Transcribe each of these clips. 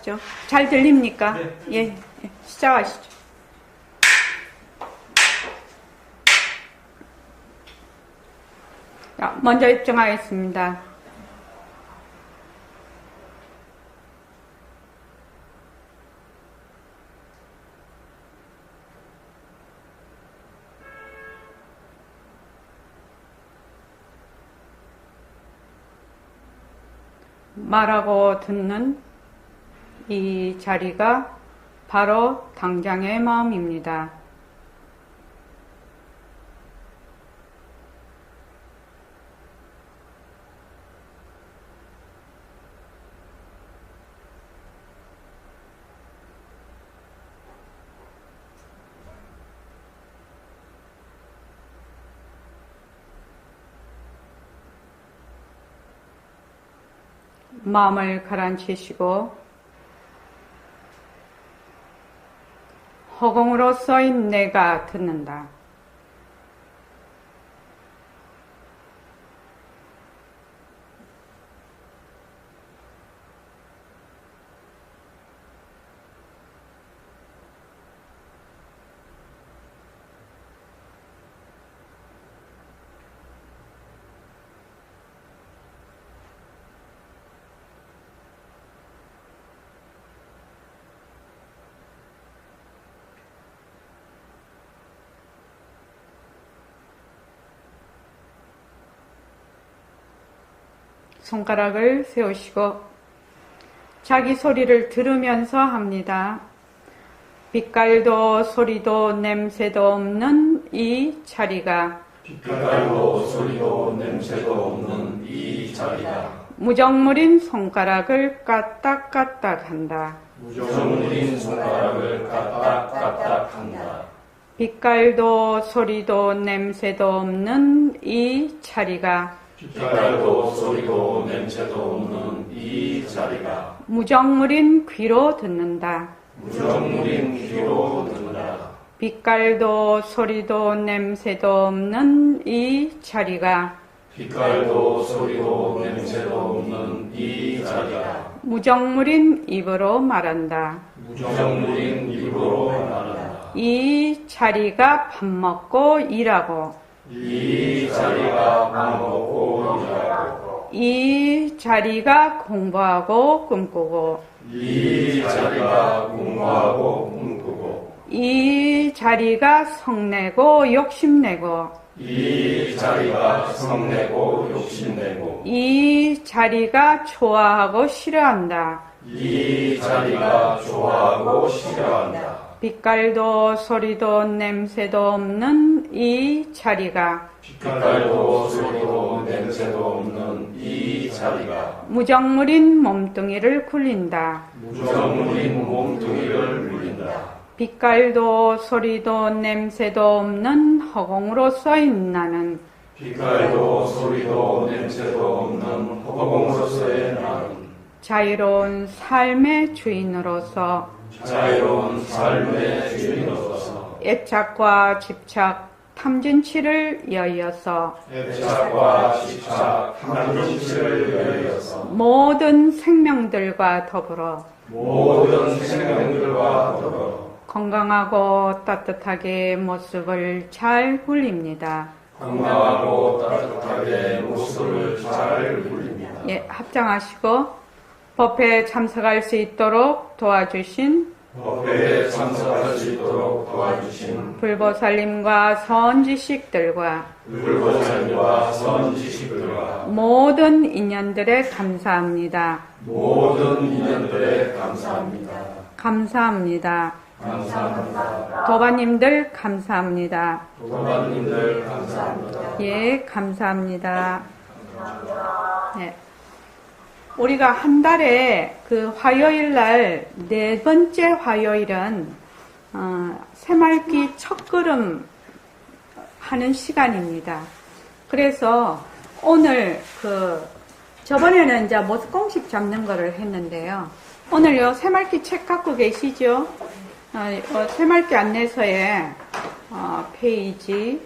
시작하시죠. 잘 들립니까? 네. 예, 시작하시죠. 자, 먼저 입증하겠습니다. 말하고 듣는 이 자리가 바로 당장의 마음입니다. 마음을 가라앉히시고 허공으로 써인 내가 듣는다. 손가락을 세우시고 자기 소리를 들으면서 합니다. 빛깔도 소리도 냄새도 없는 이 자리가 빛깔도 소리도 냄새도 없는 이 자리가 무정물인 손가락을 까딱까딱 한다. 무정물인 손가락을 까딱까딱 한다. 빛깔도 소리도 냄새도 없는 이 자리가 빛깔도 소리도 냄새도 없는 이 자리가 무정물인 귀로 듣는다. 무정물인 귀로 듣는다. 빛깔도 소리도 냄새도 없는 이 자리가 빛깔도 소리도 냄새도 없는 이 자리가 무정물인 입으로 말한다. 무정물인 입으로 말한다. 이 자리가 밥 먹고 일하고 이 자리가 밥 먹고 일하고 이 자리가 공부하고 꿈꾸고 이 자리가 공부하고 꿈꾸고 이 자리가 성내고 욕심내고 이 자리가 성내고 욕심내고 이 자리가 좋아하고 싫어한다. 이 자리가 좋아하고 싫어한다. 빛깔도 소리도 냄새도 없는 이 자리가 빛깔도 소리도 냄새도 없는 이 자리가 무정물인 몸뚱이를 굴린다. 무정물인 몸뚱이를 물린다. 빛깔도 소리도 냄새도 없는 허공으로 써인 나는 빛깔도 소리도 냄새도 없는 허공으로서의 나는 자유로운 삶의 주인으로서 자유로운 삶의 주인으로서 애착과 집착, 탐진치를 여의어서 애착과 집착, 탐진치를 여의어서 모든 생명들과 더불어 모든 생명들과 더불어 건강하고 따뜻하게 모습을 잘 굴립니다. 건강하고 따뜻하게 모습을 잘 굴립니다. 예, 합장하시고 법회에 참석할 수 있도록 도와주신 법회에 참석할 수 있도록 도와주신 불보살님과 선지식들과 불보살과 선지식들과 모든 인연들에 감사합니다. 모든 인연들에 감사합니다. 감사합니다. 감사합니다. 도바님들 감사합니다. 도반님들 감사합니다. 예, 감사합니다. 네. 우리가 한 달에 그 화요일 날 네 번째 화요일은 새말기 첫걸음 하는 시간입니다. 그래서 오늘 저번에는 이제 모습공식 잡는 거를 했는데요. 오늘요 새말기 책 갖고 계시죠? 새말기 안내서에 페이지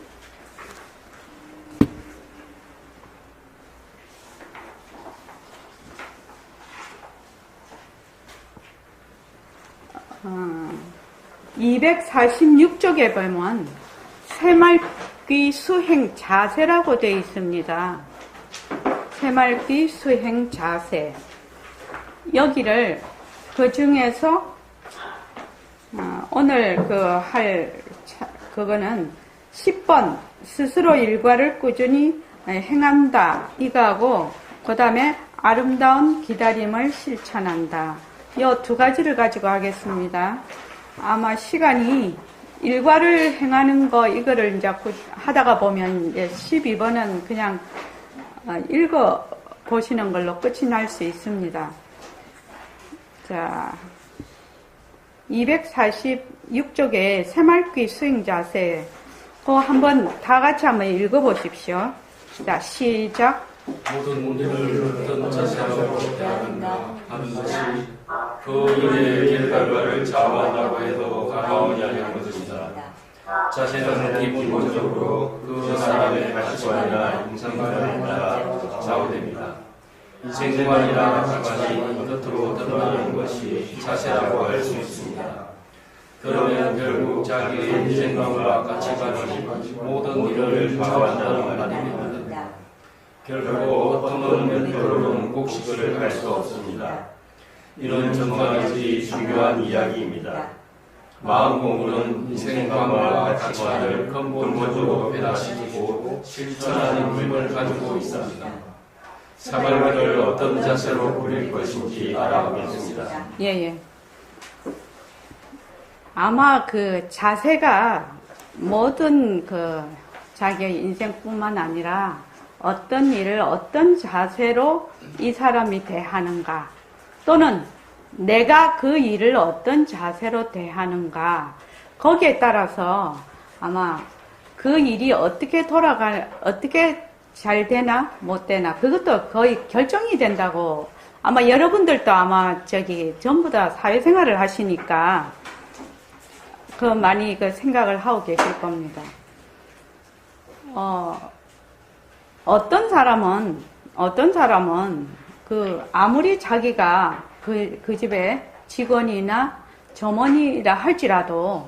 246쪽에 보면 새말귀 수행 자세라고 되어 있습니다. 새말귀 수행 자세. 여기를 그 중에서 오늘 그거는 10번 스스로 일과를 꾸준히 행한다 이거하고 그 다음에 아름다운 기다림을 실천한다. 이 두 가지를 가지고 하겠습니다. 아마 시간이 일과를 행하는 거 이거를 이제 하다가 보면 이제 12번은 그냥 읽어 보시는 걸로 끝이 날 수 있습니다. 자, 246쪽에 새말귀 수행 자세 그거 한번 다 같이 한번 읽어 보십시오. 자, 시작. 모든 일을 어떤 자세로 대한다 하는 것이 그 일의 결과를 좌우한다고 해도 가까우지 않은 것입니다. 자세는 기본적으로 그 사람의 가치관이나 인생관에 따라 좌우됩니다. 인생관이나 가치관이 겉으로 드러나는 것이 자세라고 할 수 있습니다. 그러면 결국 자기의 인생관과 가치관이 모든 일을 좌우한다는 말이 됩니다. 결국 어떤 면으로는 곡식을 할 수 없습니다. 이는 정말이지 중요한 이야기입니다. 마음 공부는 인생관과 가치관을 근본적으로 변화시키고 실천하는 힘을 가지고 있습니다. 사발을 어떤 자세로 부릴 것인지 알아보겠습니다. 예. 아마 그 자세가 모든 자기의 인생뿐만 아니라 어떤 일을 어떤 자세로 이 사람이 대하는가 또는 내가 그 일을 어떤 자세로 대하는가 거기에 따라서 아마 그 일이 어떻게 잘 되나 못 되나 그것도 거의 결정이 된다고 아마 여러분들도 아마 전부 다 사회생활을 하시니까 많이 생각을 하고 계실 겁니다. 어떤 사람은 아무리 자기가 그 집에 직원이나 점원이라 할지라도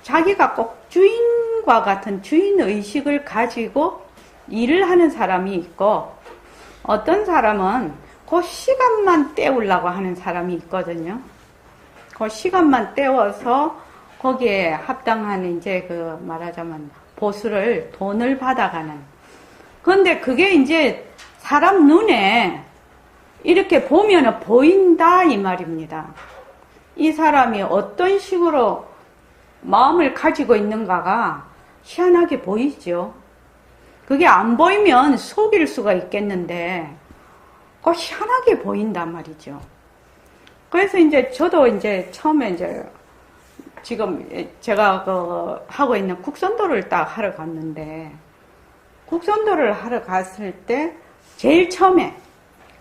자기가 꼭 주인과 같은 주인 의식을 가지고 일을 하는 사람이 있고 어떤 사람은 그 시간만 때우려고 하는 사람이 있거든요. 그 시간만 때워서 거기에 합당한 말하자면 보수를 돈을 받아가는. 그런데 그게 이제 사람 눈에 이렇게 보면은 보인다 이 말입니다. 이 사람이 어떤 식으로 마음을 가지고 있는가가 희한하게 보이죠. 그게 안 보이면 속일 수가 있겠는데, 그거 희한하게 보인단 말이죠. 그래서 저도 처음에 지금 제가 하고 있는 국선도를 딱 하러 갔는데, 국선도를 하러 갔을 때, 제일 처음에,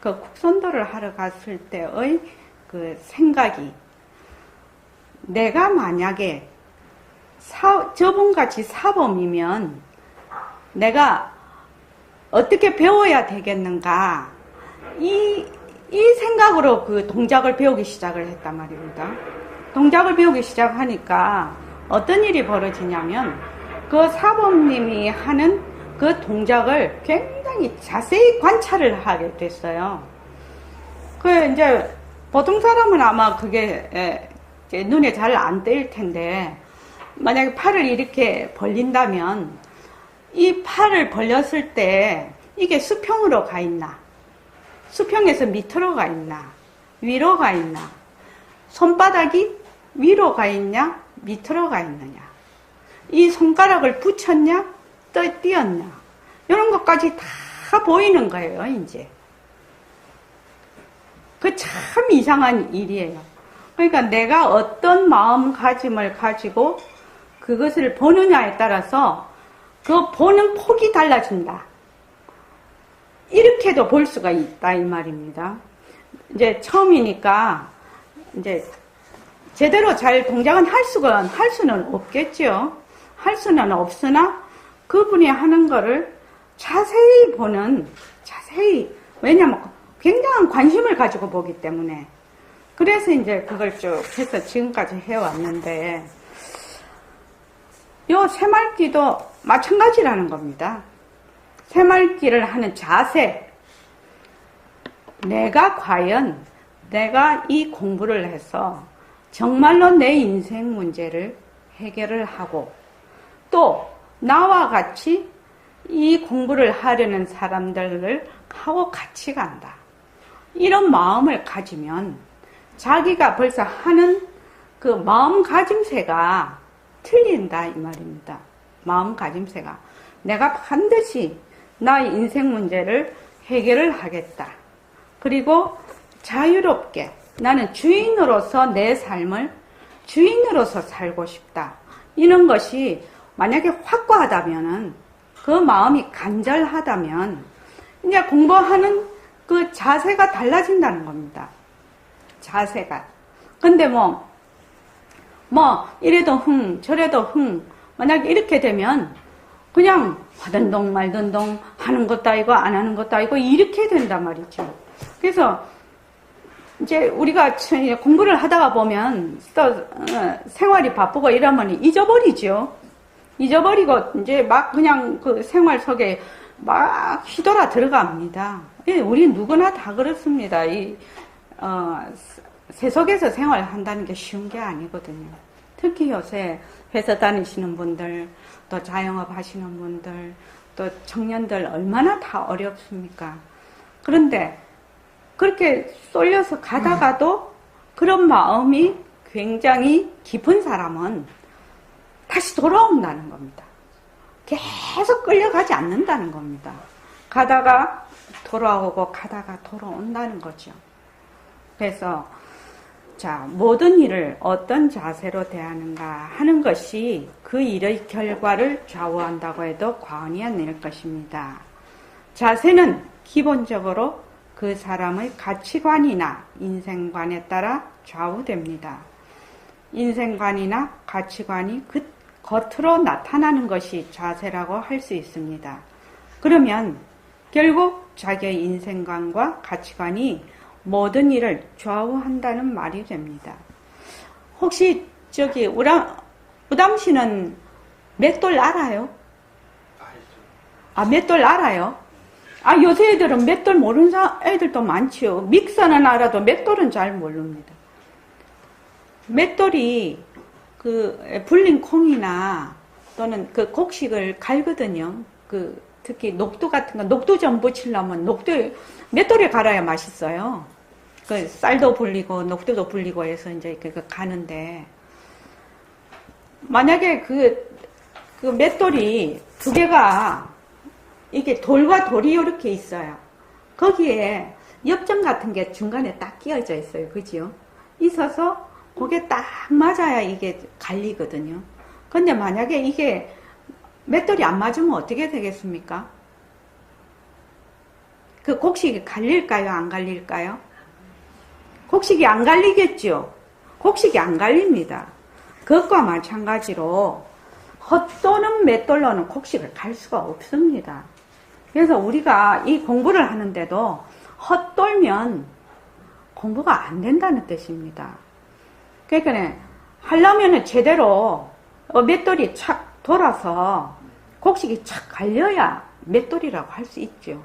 국선도를 하러 갔을 때의 생각이, 내가 만약에 저분같이 사범이면, 내가 어떻게 배워야 되겠는가, 이 생각으로 동작을 배우기 시작을 했단 말입니다. 동작을 배우기 시작하니까, 어떤 일이 벌어지냐면, 사범님이 하는 동작을 굉장히 자세히 관찰을 하게 됐어요. 보통 사람은 아마 그게 눈에 잘 안 띄일 텐데, 만약에 팔을 이렇게 벌린다면, 이 팔을 벌렸을 때, 이게 수평으로 가 있나? 수평에서 밑으로 가 있나? 위로 가 있나? 손바닥이 위로 가 있냐? 밑으로 가 있느냐? 이 손가락을 붙였냐? 띄었냐? 이런 것까지 다 보이는 거예요, 이제. 참 이상한 일이에요. 그러니까 내가 어떤 마음가짐을 가지고 그것을 보느냐에 따라서 보는 폭이 달라진다. 이렇게도 볼 수가 있다, 이 말입니다. 처음이니까, 제대로 잘 동작은 할 수는 없겠죠. 할 수는 없으나, 그분이 하는 거를 자세히 왜냐면 굉장한 관심을 가지고 보기 때문에, 그래서 이제 그걸 쭉 해서 지금까지 해왔는데, 요 새말기도 마찬가지라는 겁니다. 새말기를 하는 자세. 내가 이 공부를 해서 정말로 내 인생 문제를 해결을 하고, 또 나와 같이 이 공부를 하려는 사람들을 하고 같이 간다. 이런 마음을 가지면 자기가 벌써 하는 그 마음가짐새가 틀린다 이 말입니다. 마음가짐새가 내가 반드시 나의 인생 문제를 해결을 하겠다. 그리고 자유롭게 나는 주인으로서 내 삶을 주인으로서 살고 싶다. 이런 것이 만약에 확고하다면은, 그 마음이 간절하다면 이제 공부하는 그 자세가 달라진다는 겁니다. 자세가. 근데 이래도 저래도 만약에 이렇게 되면 그냥 하던 동 말던 동 하는 것도 아니고 안 하는 것도 아니고 이렇게 된단 말이죠. 그래서 이제 우리가 공부를 하다가 보면 또 생활이 바쁘고 이러면 잊어버리죠. 잊어버리고 이제 막 그냥 그 생활 속에 막 휘돌아 들어갑니다. 예, 우리 누구나 다 그렇습니다. 세속에서 생활한다는 게 쉬운 게 아니거든요. 특히 요새 회사 다니시는 분들, 또 자영업 하시는 분들, 또 청년들 얼마나 다 어렵습니까? 그런데 그렇게 쏠려서 가다가도 그런 마음이 굉장히 깊은 사람은 다시 돌아온다는 겁니다. 계속 끌려가지 않는다는 겁니다. 가다가 돌아오고 가다가 돌아온다는 거죠. 그래서 모든 일을 어떤 자세로 대하는가 하는 것이 그 일의 결과를 좌우한다고 해도 과언이 아닐 것입니다. 자세는 기본적으로 그 사람의 가치관이나 인생관에 따라 좌우됩니다. 인생관이나 가치관이 겉으로 나타나는 것이 자세라고 할 수 있습니다. 그러면 결국 자기의 인생관과 가치관이 모든 일을 좌우한다는 말이 됩니다. 혹시 우담 씨는 맷돌 알아요? 맷돌 알아요? 요새 애들은 맷돌 모르는 애들도 많지요. 믹서는 알아도 맷돌은 잘 모릅니다. 맷돌이 불린 콩이나 또는 그 곡식을 갈거든요. 특히 녹두 같은 거, 녹두전 부치려면 맷돌에 갈아야 맛있어요. 쌀도 불리고 녹두도 불리고 해서 이제 가는데, 만약에 그 맷돌이 두 개가 이게 돌과 돌이 이렇게 있어요. 거기에 엽전 같은 게 중간에 딱 끼어져 있어요. 그죠? 있어서 그게 딱 맞아야 이게 갈리거든요. 근데 만약에 이게 맷돌이 안 맞으면 어떻게 되겠습니까? 그 곡식이 갈릴까요? 안 갈릴까요? 곡식이 안 갈리겠죠? 곡식이 안 갈립니다. 그것과 마찬가지로 헛도는 맷돌로는 곡식을 갈 수가 없습니다. 그래서 우리가 이 공부를 하는데도 헛돌면 공부가 안 된다는 뜻입니다. 그러니까 하려면 제대로 맷돌이 착 돌아서 곡식이 착 갈려야 맷돌이라고 할 수 있죠.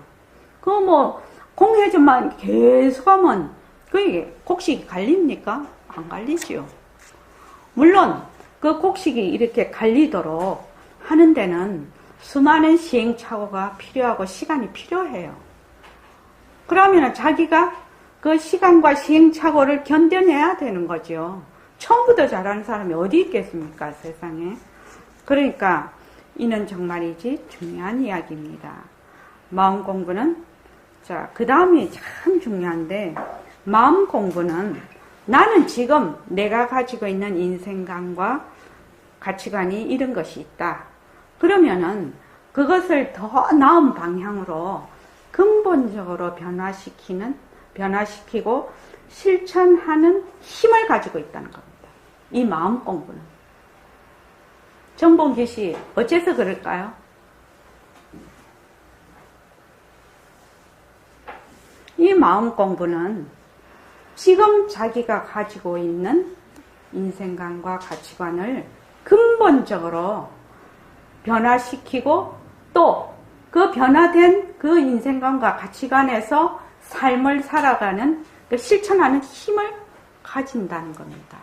공회전만 계속 하면 그게 곡식이 갈립니까? 안 갈리죠. 물론 그 곡식이 이렇게 갈리도록 하는 데는 수많은 시행착오가 필요하고 시간이 필요해요. 그러면 자기가 그 시간과 시행착오를 견뎌내야 되는 거죠. 처음부터 잘하는 사람이 어디 있겠습니까, 세상에. 그러니까 이는 정말이지 중요한 이야기입니다. 마음 공부는 그 다음이 참 중요한데, 마음 공부는 나는 지금 내가 가지고 있는 인생관과 가치관이 이런 것이 있다. 그러면은 그것을 더 나은 방향으로 근본적으로 변화시키고 실천하는 힘을 가지고 있다는 겁니다. 이 마음 공부는. 정봉기 씨, 어째서 그럴까요? 이 마음 공부는 지금 자기가 가지고 있는 인생관과 가치관을 근본적으로 변화시키고 또 그 변화된 그 인생관과 가치관에서 삶을 살아가는 그 실천하는 힘을 가진다는 겁니다.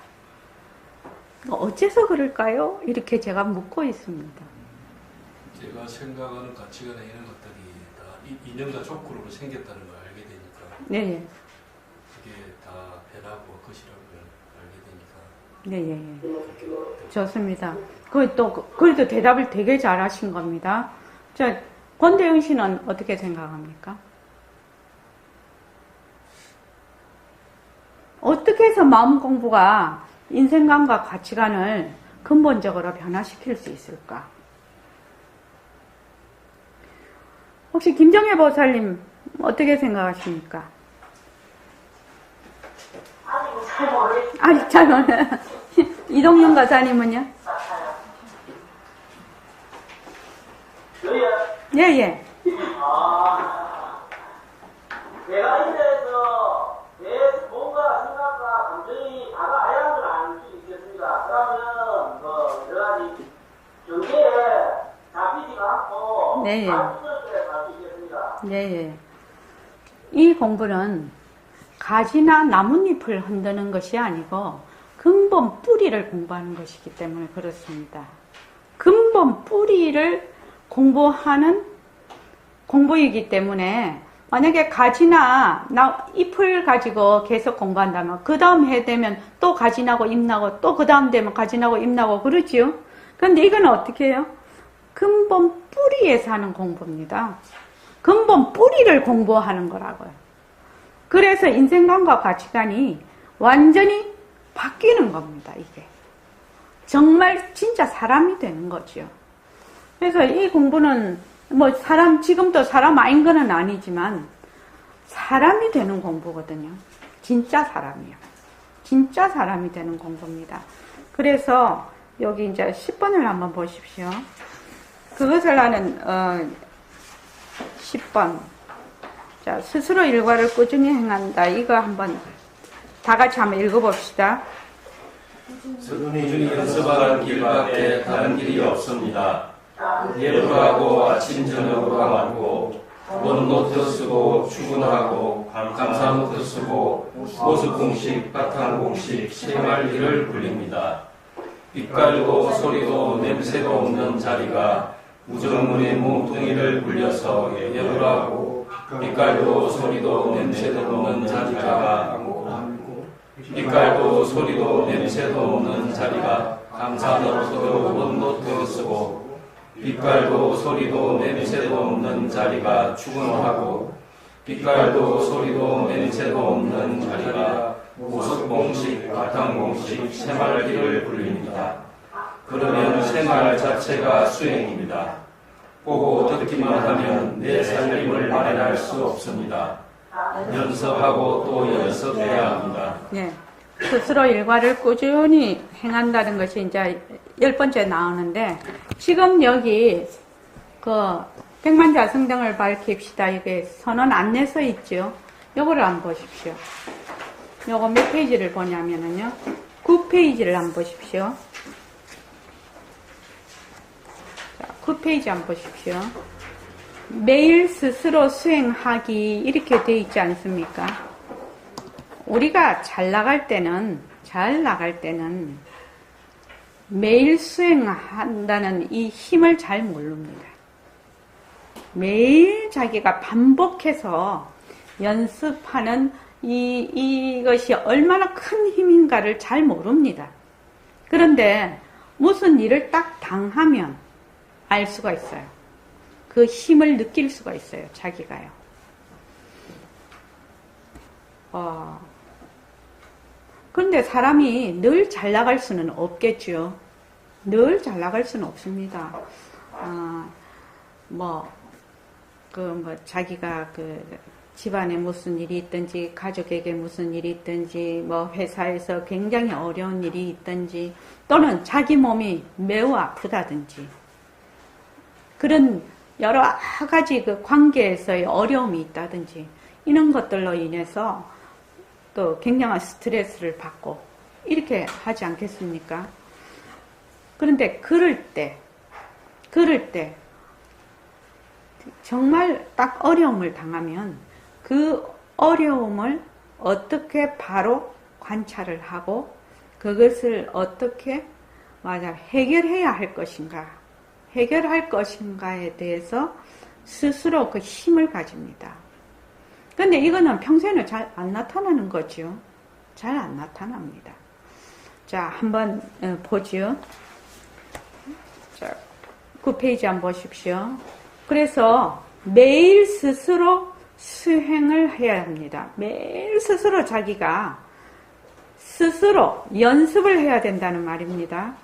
어째서 그럴까요? 이렇게 제가 묻고 있습니다. 제가 생각하는 가치관에 이런 것들이 다 인연과 촉구로 생겼다는 걸 알게 되니까 네, 그게 다 배라고 것이라고 알게 되니까 네. 좋습니다. 그래도 대답을 되게 잘하신 겁니다. 권대영 씨는 어떻게 생각합니까? 어떻게 해서 마음 공부가 인생관과 가치관을 근본적으로 변화시킬 수 있을까? 혹시 김정혜 보살님 어떻게 생각하십니까? 아직 잘 모르겠어요. 이동윤 가사님은요? 예. 내가 인내에서 내 뭔가 생각과 감정이 다가 아양을 알 수 있겠습니다. 그러면 여러 가지 경계에 잡히지가 않고 네. 갈수 있겠습니다. 네. 이 공부는 가지나 나뭇잎을 흔드는 것이 아니고 근본 뿌리를 공부하는 것이기 때문에 그렇습니다. 근본 뿌리를 공부하는 공부이기 때문에 만약에 가지나 잎을 가지고 계속 공부한다면 그 다음 해 되면 또 가지 나고 잎 나고 또 그 다음 되면 가지 나고 잎 나고 그러지요. 그런데 이건 어떻게 해요? 근본 뿌리에서 하는 공부입니다. 근본 뿌리를 공부하는 거라고요. 그래서 인생관과 가치관이 완전히 바뀌는 겁니다. 이게 정말 진짜 사람이 되는 거죠. 그래서 이 공부는 지금도 사람 아닌 거는 아니지만 사람이 되는 공부거든요. 진짜 사람이요. 진짜 사람이 되는 공부입니다. 그래서 여기 이제 10번을 한번 보십시오. 그것을 나는 10번. 자, 스스로 일과를 꾸준히 행한다. 이거 한번 다 같이 한번 읽어봅시다. 꾸준히 연습하는 길밖에 다른 길이 없습니다. 예불하고 아침 저녁으로 하고 원노트 쓰고 출근하고 감사노트 쓰고 보습공식 바탕공식 생활기를 굴립니다. 빛깔도 소리도 냄새도 없는 자리가 우정문의 몸뚱이를 굴려서 예불하고 빛깔도 소리도 냄새도 없는 자리가 빛깔도 소리도 냄새도 없는 자리가 감사노트도 원노트 쓰고 빛깔도 소리도 냄새도 없는 자리가 출근하고 빛깔도 소리도 냄새도 없는 자리가 보습공식 바탕공식 생활기를 굴립니다. 그러면 생활 자체가 수행입니다. 보고 듣기만 하면 내 살림을 마련할 수 없습니다. 연습하고 또 연습해야 합니다. 네. 스스로 일과를 꾸준히 행한다는 것이 이제 10번째 나오는데, 지금 여기 백만자성등을 밝힙시다. 이게 선언 안내서 있죠. 요거를 한번 보십시오. 요거 몇 페이지를 보냐면은요, 9페이지를 한번 보십시오. 자, 9페이지 한번 보십시오. 매일 스스로 수행하기 이렇게 돼 있지 않습니까? 우리가 잘 나갈 때는 매일 수행한다는 이 힘을 잘 모릅니다. 매일 자기가 반복해서 연습하는 이것이 얼마나 큰 힘인가를 잘 모릅니다. 그런데 무슨 일을 딱 당하면 알 수가 있어요. 그 힘을 느낄 수가 있어요. 자기가요. 그런데 사람이 늘 잘 나갈 수는 없겠죠. 늘 잘 나갈 수는 없습니다. 자기가 집안에 무슨 일이 있든지, 가족에게 무슨 일이 있든지, 회사에서 굉장히 어려운 일이 있든지, 또는 자기 몸이 매우 아프다든지, 그런 여러 가지 관계에서의 어려움이 있다든지, 이런 것들로 인해서 또 굉장한 스트레스를 받고 이렇게 하지 않겠습니까? 그런데 그럴 때 정말 딱 어려움을 당하면 그 어려움을 어떻게 바로 관찰을 하고 그것을 어떻게 해결해야 할 것인가, 해결할 것인가에 대해서 스스로 그 힘을 가집니다. 근데 이거는 평소에는 잘 안 나타나는 거죠. 잘 안 나타납니다. 자, 한번 보죠. 자, 9페이지 한번 보십시오. 그래서 매일 스스로 수행을 해야 합니다. 매일 스스로 자기가 스스로 연습을 해야 된다는 말입니다.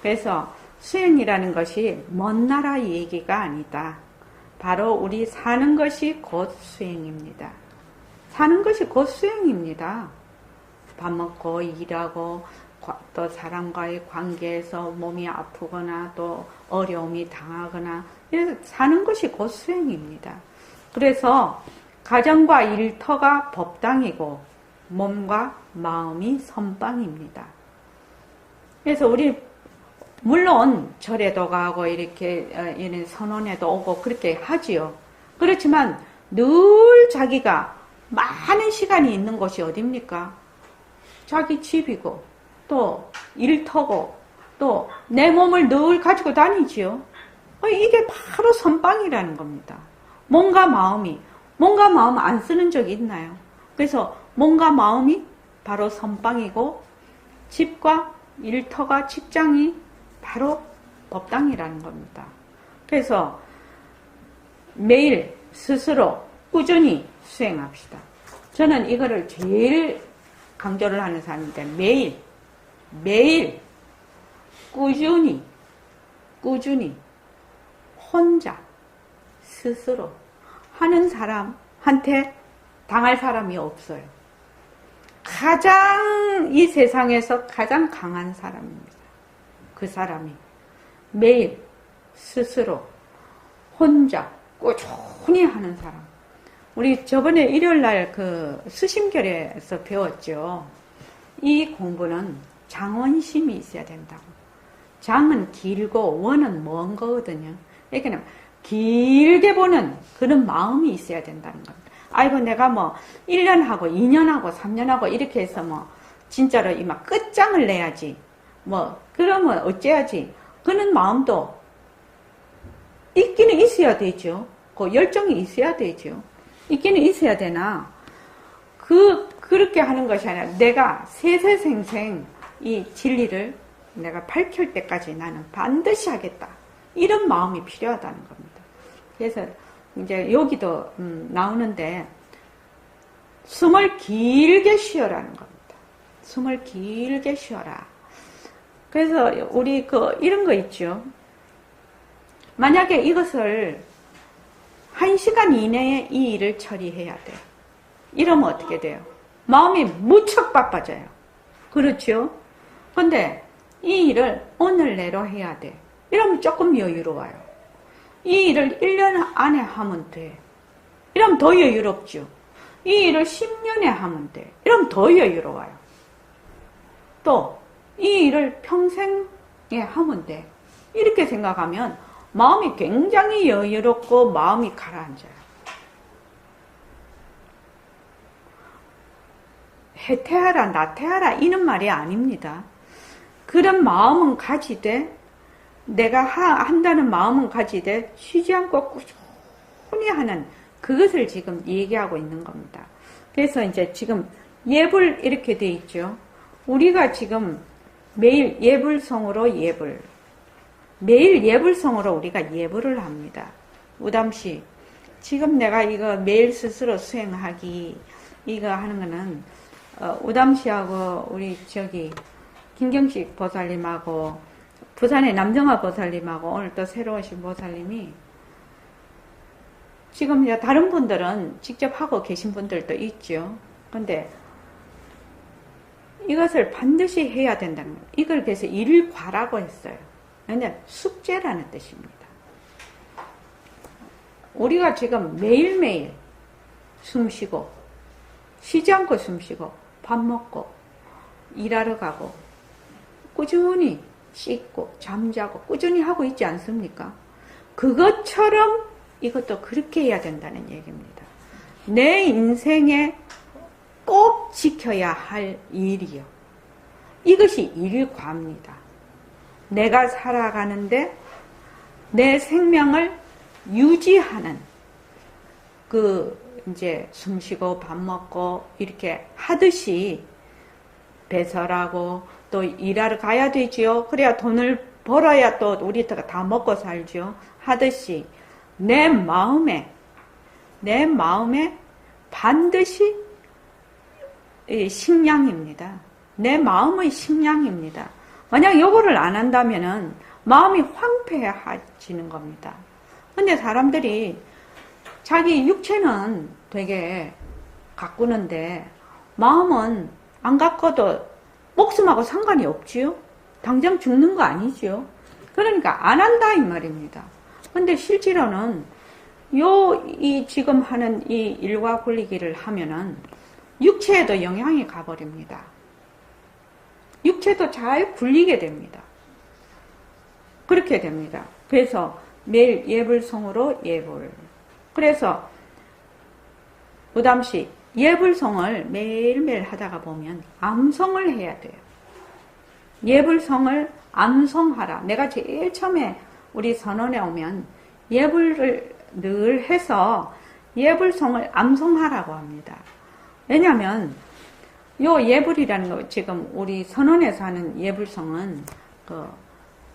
그래서 수행이라는 것이 먼 나라 얘기가 아니다. 바로 우리 사는 것이 곧 수행입니다. 사는 것이 곧 수행입니다. 밥 먹고 일하고 또 사람과의 관계에서 몸이 아프거나 또 어려움이 당하거나 이래서 사는 것이 곧 수행입니다. 그래서 가정과 일터가 법당이고 몸과 마음이 선방입니다. 그래서 우리 물론 절에도 가고 이렇게 이런 선원에도 오고 그렇게 하지요. 그렇지만 늘 자기가 많은 시간이 있는 곳이 어딥니까? 자기 집이고 또 일터고 또 내 몸을 늘 가지고 다니지요. 이게 바로 선방이라는 겁니다. 몸과 마음 안 쓰는 적이 있나요? 그래서 몸과 마음이 바로 선방이고 집과 일터가 직장이 바로 법당이라는 겁니다. 그래서 매일 스스로 꾸준히 수행합시다. 저는 이거를 제일 강조를 하는 사람인데 매일 꾸준히 혼자 스스로 하는 사람한테 당할 사람이 없어요. 가장 이 세상에서 가장 강한 사람입니다. 그 사람이 매일 스스로 혼자 꾸준히 하는 사람. 우리 저번에 일요일날 그 수심결에서 배웠죠. 이 공부는 장원심이 있어야 된다고. 장은 길고 원은 먼 거거든요. 그러니까 길게 보는 그런 마음이 있어야 된다는 겁니다. 아이고 내가 뭐 1년 하고 2년 하고 3년 하고 이렇게 해서 뭐 진짜로 이막 끝장을 내야지. 뭐 그러면 어째야지. 그런 마음도 있기는 있어야 되죠. 그 열정이 있어야 되죠. 있기는 있어야 되나. 그렇게 하는 것이 아니라 내가 세세생생 이 진리를 내가 밝힐 때까지 나는 반드시 하겠다. 이런 마음이 필요하다는 겁니다. 그래서 이제 여기도 나오는데 숨을 길게 쉬어라는 겁니다. 숨을 길게 쉬어라. 그래서 우리 이런 거 있죠. 만약에 이것을 1시간 이내에 이 일을 처리해야 돼. 이러면 어떻게 돼요? 마음이 무척 바빠져요. 그렇죠? 근데 이 일을 오늘 내로 해야 돼. 이러면 조금 여유로워요. 이 일을 1년 안에 하면 돼. 이러면 더 여유롭죠. 이 일을 10년에 하면 돼. 이러면 더 여유로워요. 또 이 일을 평생에 하면 돼. 이렇게 생각하면 마음이 굉장히 여유롭고 마음이 가라앉아요. 해태하라 나태하라 이런 말이 아닙니다. 그런 마음은 가지되 내가 한다는 마음은 가지되 쉬지 않고 꾸준히 하는 그것을 지금 얘기하고 있는 겁니다. 그래서 이제 지금 예불 이렇게 돼 있죠. 우리가 지금 매일 예불성으로 매일 예불성으로 우리가 예불을 합니다. 우담시 지금 내가 이거 매일 스스로 수행하기 이거 하는 거는 우담시하고 우리 김경식 보살님하고 부산의 남정화 보살님하고 오늘 또 새로 오신 보살님이 지금 이제 다른 분들은 직접 하고 계신 분들도 있죠. 근데 이것을 반드시 해야 된다는 거예요. 이걸 그래서 일과라고 했어요. 왜냐하면 숙제라는 뜻입니다. 우리가 지금 매일매일 숨쉬고 쉬지 않고 숨쉬고 밥 먹고 일하러 가고 꾸준히 씻고 잠자고 꾸준히 하고 있지 않습니까? 그것처럼 이것도 그렇게 해야 된다는 얘기입니다. 내 인생에 꼭 지켜야 할 일이요. 이것이 일과입니다. 내가 살아가는데 내 생명을 유지하는 이제 숨 쉬고 밥 먹고 이렇게 하듯이 배설하고 또 일하러 가야 되지요. 그래야 돈을 벌어야 또 우리가 다 먹고 살죠. 하듯이 내 마음에 반드시 식량입니다. 내 마음의 식량입니다. 만약 요거를 안 한다면은 마음이 황폐해지는 겁니다. 근데 사람들이 자기 육체는 되게 가꾸는데 마음은 안 가꿔도 목숨하고 상관이 없지요. 당장 죽는 거 아니지요. 그러니까 안 한다 이 말입니다. 근데 실제로는 지금 하는 이 일과 굴리기를 하면은 육체에도 영향이 가버립니다. 육체도 잘 굴리게 됩니다. 그렇게 됩니다. 그래서 매일 예불성으로 예불. 그래서 부담시 예불성을 매일매일 하다가 보면 암성을 해야 돼요. 예불성을 암성하라. 내가 제일 처음에 우리 선언에 오면 예불을 늘 해서 예불성을 암성하라고 합니다. 왜냐하면 요 예불이라는 거 지금 우리 선언에서 하는 예불성은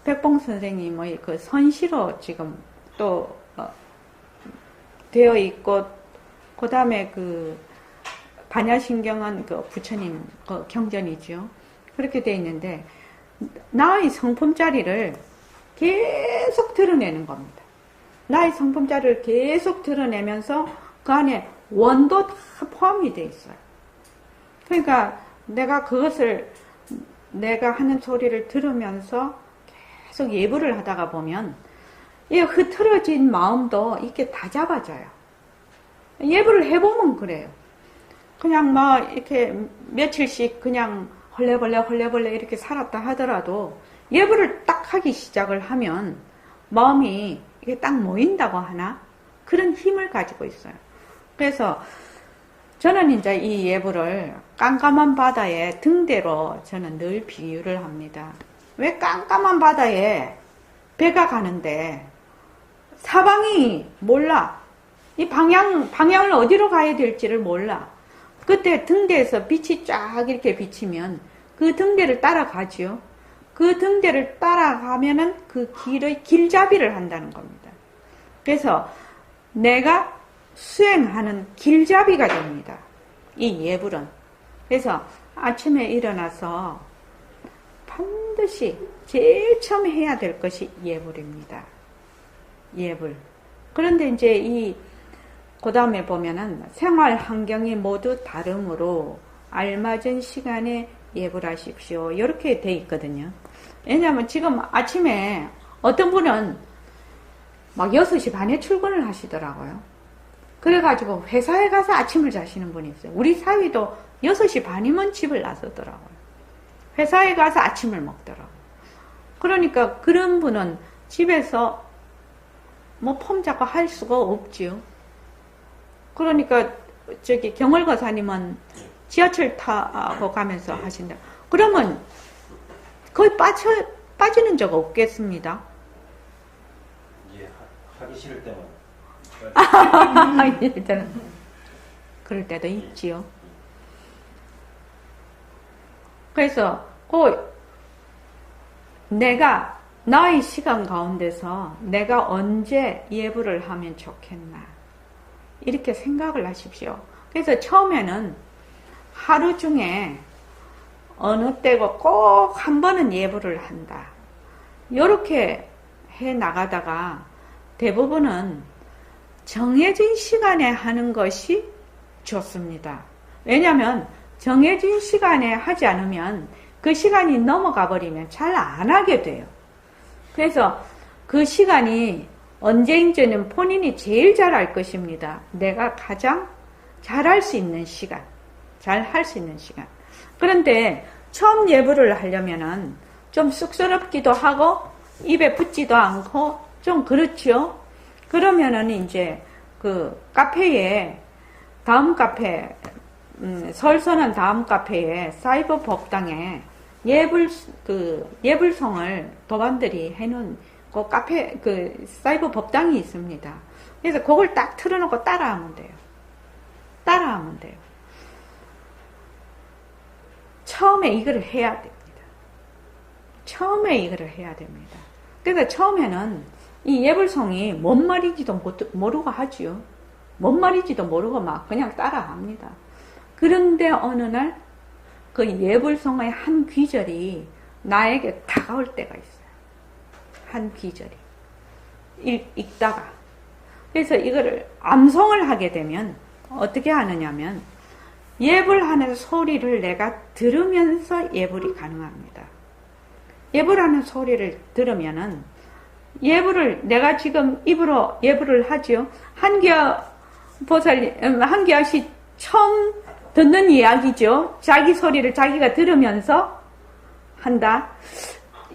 백봉 선생님의 그 선시로 지금 또 되어 있고 그 다음에 반야신경은 부처님 경전이죠. 그렇게 되어 있는데 나의 성품자리를 계속 드러내는 겁니다. 나의 성품자리를 계속 드러내면서 그 안에 원도 다 포함이 되어 있어요. 그러니까 내가 하는 소리를 들으면서 계속 예불을 하다가 보면 이 흐트러진 마음도 이렇게 다 잡아져요. 예불을 해보면 그래요. 그냥 이렇게 며칠씩 그냥 헐레벌레 이렇게 살았다 하더라도 예불을 딱 하기 시작을 하면 마음이 이게 딱 모인다고 하나? 그런 힘을 가지고 있어요. 그래서 저는 이제 이 예불을 깜깜한 바다의 등대로 저는 늘 비유를 합니다. 왜 깜깜한 바다에 배가 가는데 사방이 몰라. 이 방향을 어디로 가야 될지를 몰라. 그때 등대에서 빛이 쫙 이렇게 비치면 그 등대를 따라가지요. 그 등대를 따라가면은 그 길의 길잡이를 한다는 겁니다. 그래서 내가 수행하는 길잡이가 됩니다. 이 예불은. 그래서 아침에 일어나서 반드시 제일 처음 해야 될 것이 예불입니다. 예불. 그런데 이제 그 다음에 보면은 생활 환경이 모두 다르므로 알맞은 시간에 예불하십시오. 이렇게 돼 있거든요. 왜냐하면 지금 아침에 어떤 분은 막 6시 반에 출근을 하시더라고요. 그래가지고 회사에 가서 아침을 자시는 분이 있어요. 우리 사위도 6시 반이면 집을 나서더라고요. 회사에 가서 아침을 먹더라고요. 그러니까 그런 분은 집에서 폼 잡고 할 수가 없지요. 그러니까 경월거사님은 지하철 타고 가면서 하신다. 그러면 거의 빠지는 적 없겠습니다. 예, 하기 싫을 때만. 그럴 때도 있지요. 그래서 내가 나의 시간 가운데서 내가 언제 예불을 하면 좋겠나 이렇게 생각을 하십시오. 그래서 처음에는 하루 중에 어느 때고 꼭 한 번은 예불을 한다. 이렇게 해 나가다가 대부분은 정해진 시간에 하는 것이 좋습니다. 왜냐하면 정해진 시간에 하지 않으면 그 시간이 넘어가 버리면 잘 안 하게 돼요. 그래서 그 시간이 언제인지는 본인이 제일 잘 알 것입니다. 내가 가장 잘할 수 있는 시간, 잘 할 수 있는 시간. 그런데 처음 예불을 하려면은 좀 쑥스럽기도 하고 입에 붙지도 않고 좀 그렇죠. 그러면은 이제 그 카페에 다음 카페 설선한 다음 카페에 사이버 법당에 예불성을 도반들이 해놓은 그 카페 그 사이버 법당이 있습니다. 그래서 그걸 딱 틀어놓고 따라하면 돼요. 따라하면 돼요. 처음에 이거를 해야 됩니다. 처음에 이거를 해야 됩니다. 그래서 처음에는 이 예불성이 뭔 말인지도 모르고 하지요. 뭔 말인지도 모르고 막 그냥 따라합니다. 그런데 어느 날 그 예불성의 한 귀절이 나에게 다가올 때가 있어요. 한 귀절이. 읽다가. 그래서 이거를 암송을 하게 되면 어떻게 하느냐면 예불하는 소리를 내가 들으면서 예불이 가능합니다. 예불하는 소리를 들으면은 예불을 내가 지금 입으로 예불을 하지요. 한기아 씨 처음 듣는 이야기죠. 자기 소리를 자기가 들으면서 한다.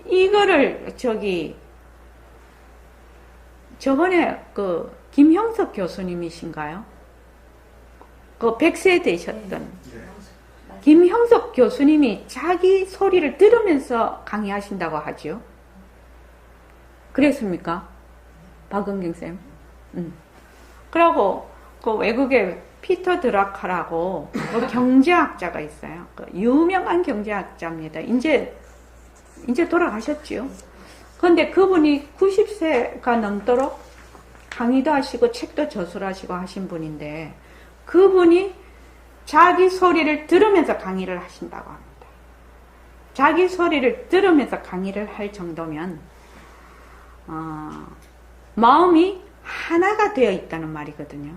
이거를 저번에 그 김형석 교수님이신가요? 그 100세 되셨던 김형석 교수님이 자기 소리를 들으면서 강의하신다고 하죠. 그랬습니까? 박은경 쌤. 그리고 그 외국에 피터 드라카라고 그 경제학자가 있어요. 그 유명한 경제학자입니다. 이제 돌아가셨지요. 그런데 그분이 90세가 넘도록 강의도 하시고 책도 저술하시고 하신 분인데 그분이 자기 소리를 들으면서 강의를 하신다고 합니다. 자기 소리를 들으면서 강의를 할 정도면 마음이 하나가 되어 있다는 말이거든요.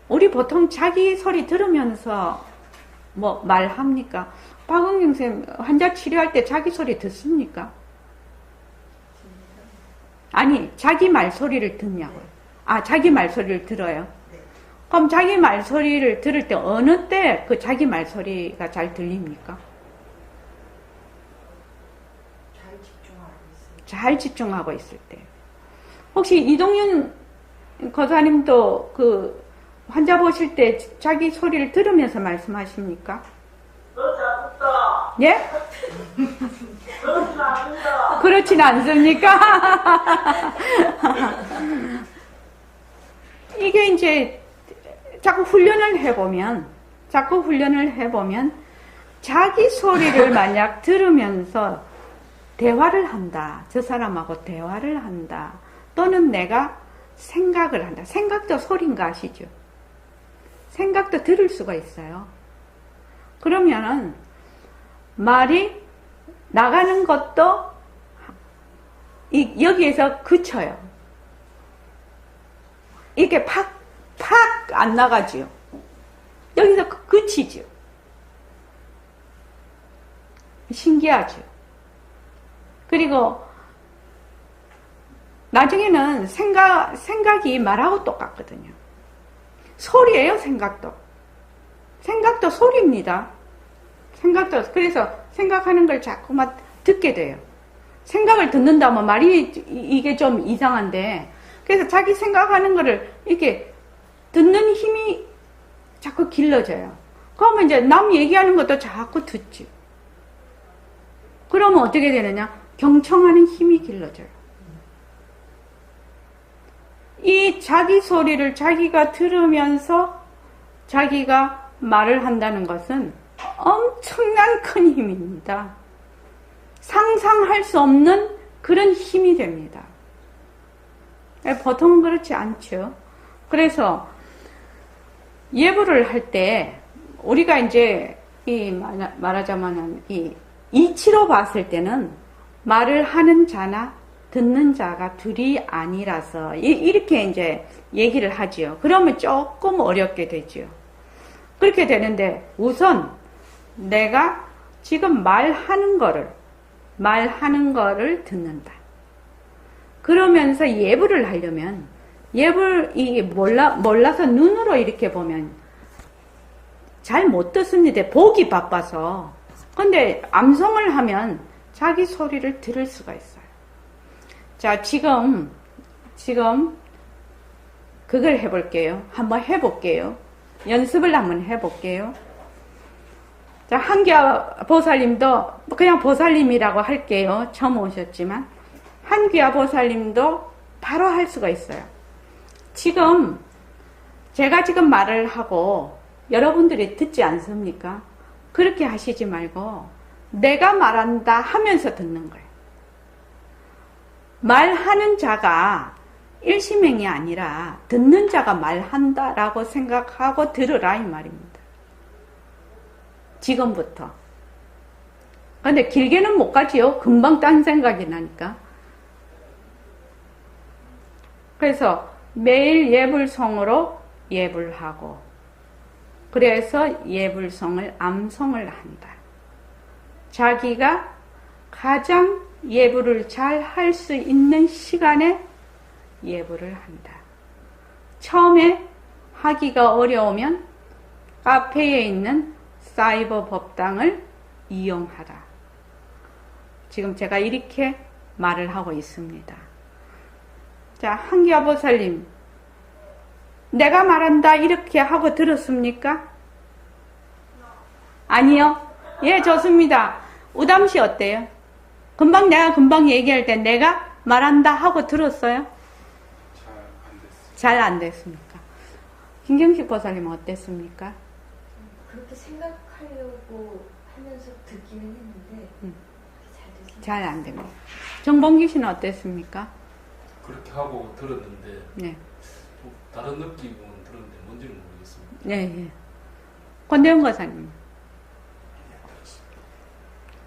우리 보통 자기 소리 들으면서 뭐 말합니까? 박은경 쌤 환자 치료할 때 자기 소리 듣습니까? 아니, 자기 말소리를 듣냐고요. 자기 말소리를 들어요. 그럼 자기 말소리를 들을 때 어느 때 그 자기 말소리가 잘 들립니까? 잘 집중하고 있을 때. 혹시 이동윤 거사님도 그 환자 보실 때 자기 소리를 들으면서 말씀하십니까? 그렇지 않습니다. 예? 그렇지는 않습니다. 그렇진 않습니까? 이게 이제 자꾸 훈련을 해보면 자기 소리를 만약 들으면서 대화를 한다. 저 사람하고 대화를 한다. 또는 내가 생각을 한다. 생각도 소리인가 아시죠? 생각도 들을 수가 있어요. 그러면은 말이 나가는 것도 여기에서 그쳐요. 이렇게 팍 안 나가지요. 여기서 그치죠. 신기하죠. 그리고 나중에는 생각이 말하고 똑같거든요. 소리예요, 생각도. 생각도 소리입니다. 그래서 생각하는 걸 자꾸만 듣게 돼요. 생각을 듣는다면 말이 이게 좀 이상한데, 그래서 자기 생각하는 거를 이렇게 듣는 힘이 자꾸 길러져요. 그러면 이제 남 얘기하는 것도 자꾸 듣지. 그러면 어떻게 되느냐? 경청하는 힘이 길러져요. 이 자기 소리를 자기가 들으면서 자기가 말을 한다는 것은 엄청난 큰 힘입니다. 상상할 수 없는 그런 힘이 됩니다. 보통은 그렇지 않죠. 그래서 예불을 할 때 우리가 이제 말하자면은 이치로 봤을 때는 말을 하는 자나 듣는 자가 둘이 아니라서 이렇게 이제 얘기를 하지요. 그러면 조금 어렵게 되지요. 그렇게 되는데 우선 내가 지금 말하는 거를 듣는다. 그러면서 예불을 하려면 몰라서 눈으로 이렇게 보면 잘 못 듣습니다. 보기 바빠서. 근데 암송을 하면 자기 소리를 들을 수가 있어요. 자, 지금 그걸 해볼게요. 한번 해볼게요. 연습을 한번 해볼게요. 자, 한귀화 보살님도 그냥 보살님이라고 할게요. 처음 오셨지만 한귀화 보살님도 바로 할 수가 있어요. 지금 제가 지금 말을 하고 여러분들이 듣지 않습니까? 그렇게 하시지 말고 내가 말한다 하면서 듣는 거예요. 말하는 자가 일시맹이 아니라 듣는 자가 말한다라고 생각하고 들으라 이 말입니다. 지금부터. 근데 길게는 못 가지요. 금방 딴 생각이 나니까. 그래서 매일 예불송으로 예불하고 그래서 예불송을 암송을 한다. 자기가 가장 예불을 잘 할 수 있는 시간에 예불을 한다. 처음에 하기가 어려우면 카페에 있는 사이버 법당을 이용하라. 지금 제가 이렇게 말을 하고 있습니다. 자, 한귀화 보살님, 내가 말한다 이렇게 하고 들었습니까? 아니요. 예, 좋습니다. 우담씨 어때요? 내가 금방 얘기할 때 내가 말한다 하고 들었어요? 잘 안 됐습니까? 김경식 보살님은 어땠습니까? 그렇게 생각하려고 하면서 듣기는 했는데 잘 안 됩니다. 정봉기 씨는 어땠습니까? 그렇게 하고 들었는데 네. 좀 다른 느낌은 들었는데 뭔지는 모르겠습니다. 네, 예. 권대웅 거사님.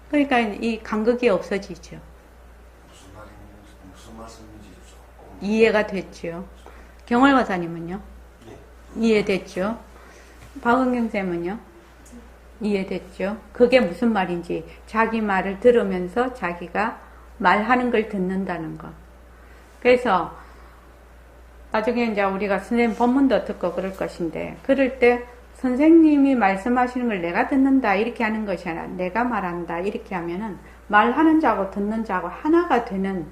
그러니까 이 간극이 없어지죠. 무슨 말씀인지 조금 이해가 됐죠. 경월 거사님은요? 이해됐죠. 박은경 쌤은요? 이해됐죠. 그게 무슨 말인지 자기 말을 들으면서 자기가 말하는 걸 듣는다는 거. 그래서 나중에 이제 우리가 선생님 법문도 듣고 그럴 것인데 그럴 때 선생님이 말씀하시는 걸 내가 듣는다 이렇게 하는 것이 아니라 내가 말한다 이렇게 하면은 말하는 자고 듣는 자고 하나가 되는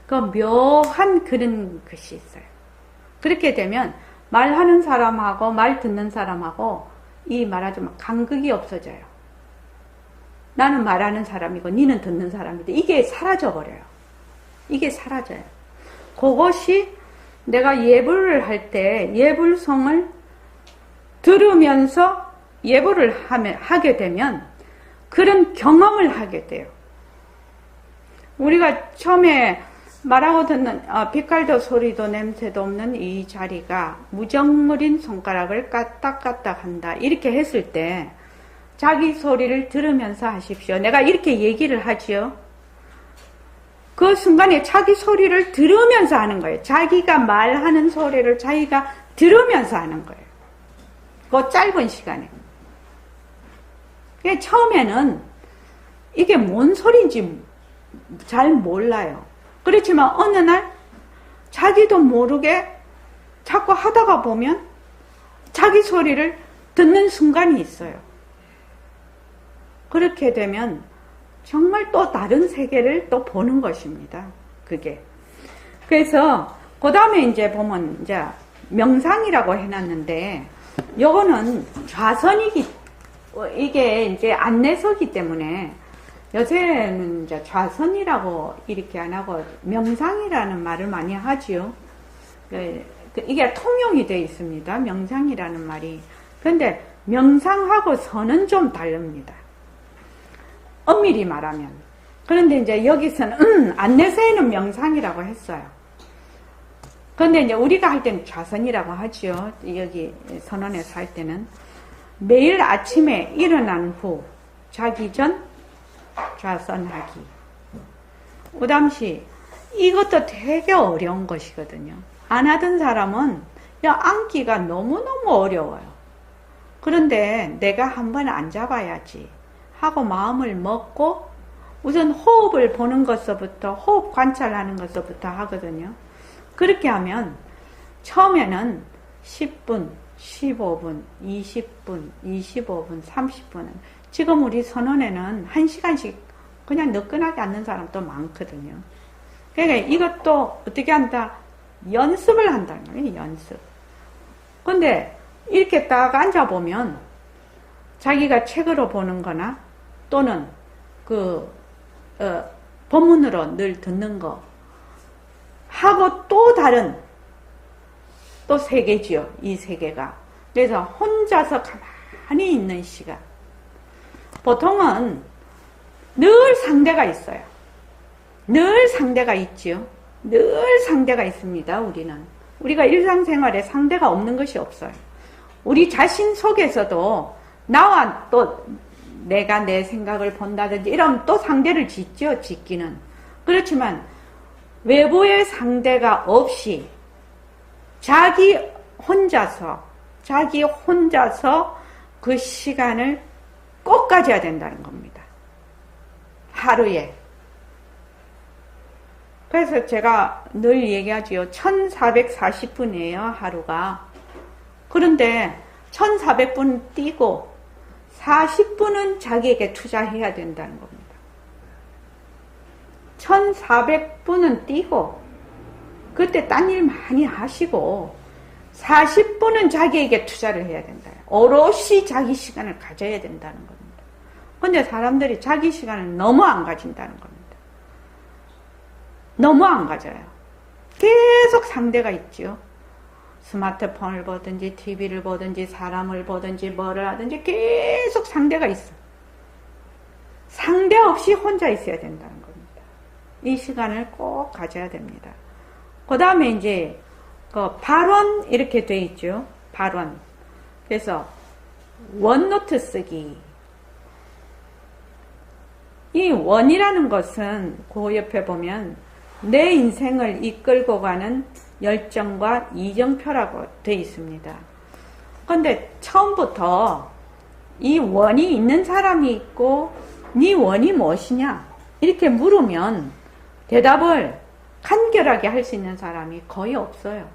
그 묘한 그런 것이 있어요. 그렇게 되면 말하는 사람하고 말 듣는 사람하고 이 말하자면 간극이 없어져요. 나는 말하는 사람이고 니는 듣는 사람이고 이게 사라져 버려요. 이게 사라져요. 그것이 내가 예불을 할 때 예불성을 들으면서 예불을 하게 되면 그런 경험을 하게 돼요. 우리가 처음에 말하고 듣는 빛깔도 소리도 냄새도 없는 이 자리가 무정물인 손가락을 까딱까딱 한다 이렇게 했을 때 자기 소리를 들으면서 하십시오. 내가 이렇게 얘기를 하지요. 그 순간에 자기 소리를 들으면서 하는 거예요. 자기가 말하는 소리를 자기가 들으면서 하는 거예요. 그 짧은 시간에. 처음에는 이게 뭔 소리인지 잘 몰라요. 그렇지만 어느 날 자기도 모르게 자꾸 하다가 보면 자기 소리를 듣는 순간이 있어요. 그렇게 되면 정말 또 다른 세계를 또 보는 것입니다. 그게. 그래서 그 다음에 이제 보면 이제 명상이라고 해놨는데 요거는 좌선이기 이게 이제 안내서기 때문에 요새는 이제 좌선이라고 이렇게 안 하고 명상이라는 말을 많이 하지요. 이게 통용이 되어 있습니다. 명상이라는 말이. 그런데 명상하고 선은 좀 다릅니다. 엄밀히 말하면. 그런데 이제 여기서는 안내서에는 명상이라고 했어요. 그런데 이제 우리가 할 때는 좌선이라고 하지요. 여기 선원에서 할 때는 매일 아침에 일어난 후 자기 전 좌선하기. 우담시 이것도 되게 어려운 것이거든요. 안 하던 사람은 앉기가 너무너무 어려워요. 그런데 내가 한번 앉아봐야지 하고 마음을 먹고 우선 호흡을 보는 것서부터 호흡 관찰하는 것서부터 하거든요. 그렇게 하면 처음에는 10분, 15분, 20분, 25분, 30분. 지금 우리 선원에는 1시간씩 그냥 너끈하게 앉는 사람도 많거든요. 그러니까 이것도 어떻게 한다? 연습을 한다는 거예요, 연습. 근데 이렇게 딱 앉아보면 자기가 책으로 보는 거나 또는 법문으로 늘 듣는 거 하고 또 다른 또 세계지요, 이 세계가. 그래서 혼자서 가만히 있는 시간. 보통은 늘 상대가 있어요. 늘 상대가 있지요. 늘 상대가 있습니다, 우리는. 우리가 일상생활에 상대가 없는 것이 없어요. 우리 자신 속에서도 나와 또 내가 내 생각을 본다든지 이러면 또 상대를 짓죠, 짓기는. 그렇지만 외부의 상대가 없이 자기 혼자서 그 시간을 꼭 가져야 된다는 겁니다. 하루에. 그래서 제가 늘 얘기하지요. 1440분이에요, 하루가. 그런데 1400분 뛰고 40분은 자기에게 투자해야 된다는 겁니다. 1400분은 뛰고 그때 딴 일 많이 하시고 40분은 자기에게 투자를 해야 된다. 오롯이 자기 시간을 가져야 된다는 겁니다. 근데 사람들이 자기 시간을 너무 안 가진다는 겁니다. 너무 안 가져요. 계속 상대가 있죠. 스마트폰을 보든지 TV를 보든지 사람을 보든지 뭐를 하든지 계속 상대가 있어. 상대 없이 혼자 있어야 된다는 겁니다. 이 시간을 꼭 가져야 됩니다. 그 다음에 이제 발원 이렇게 돼 있죠. 발원. 그래서 원노트 쓰기. 이 원이라는 것은 그 옆에 보면 내 인생을 이끌고 가는 열정과 이정표라고 되어 있습니다. 그런데 처음부터 이 원이 있는 사람이 있고 네 원이 무엇이냐 이렇게 물으면 대답을 간결하게 할 수 있는 사람이 거의 없어요.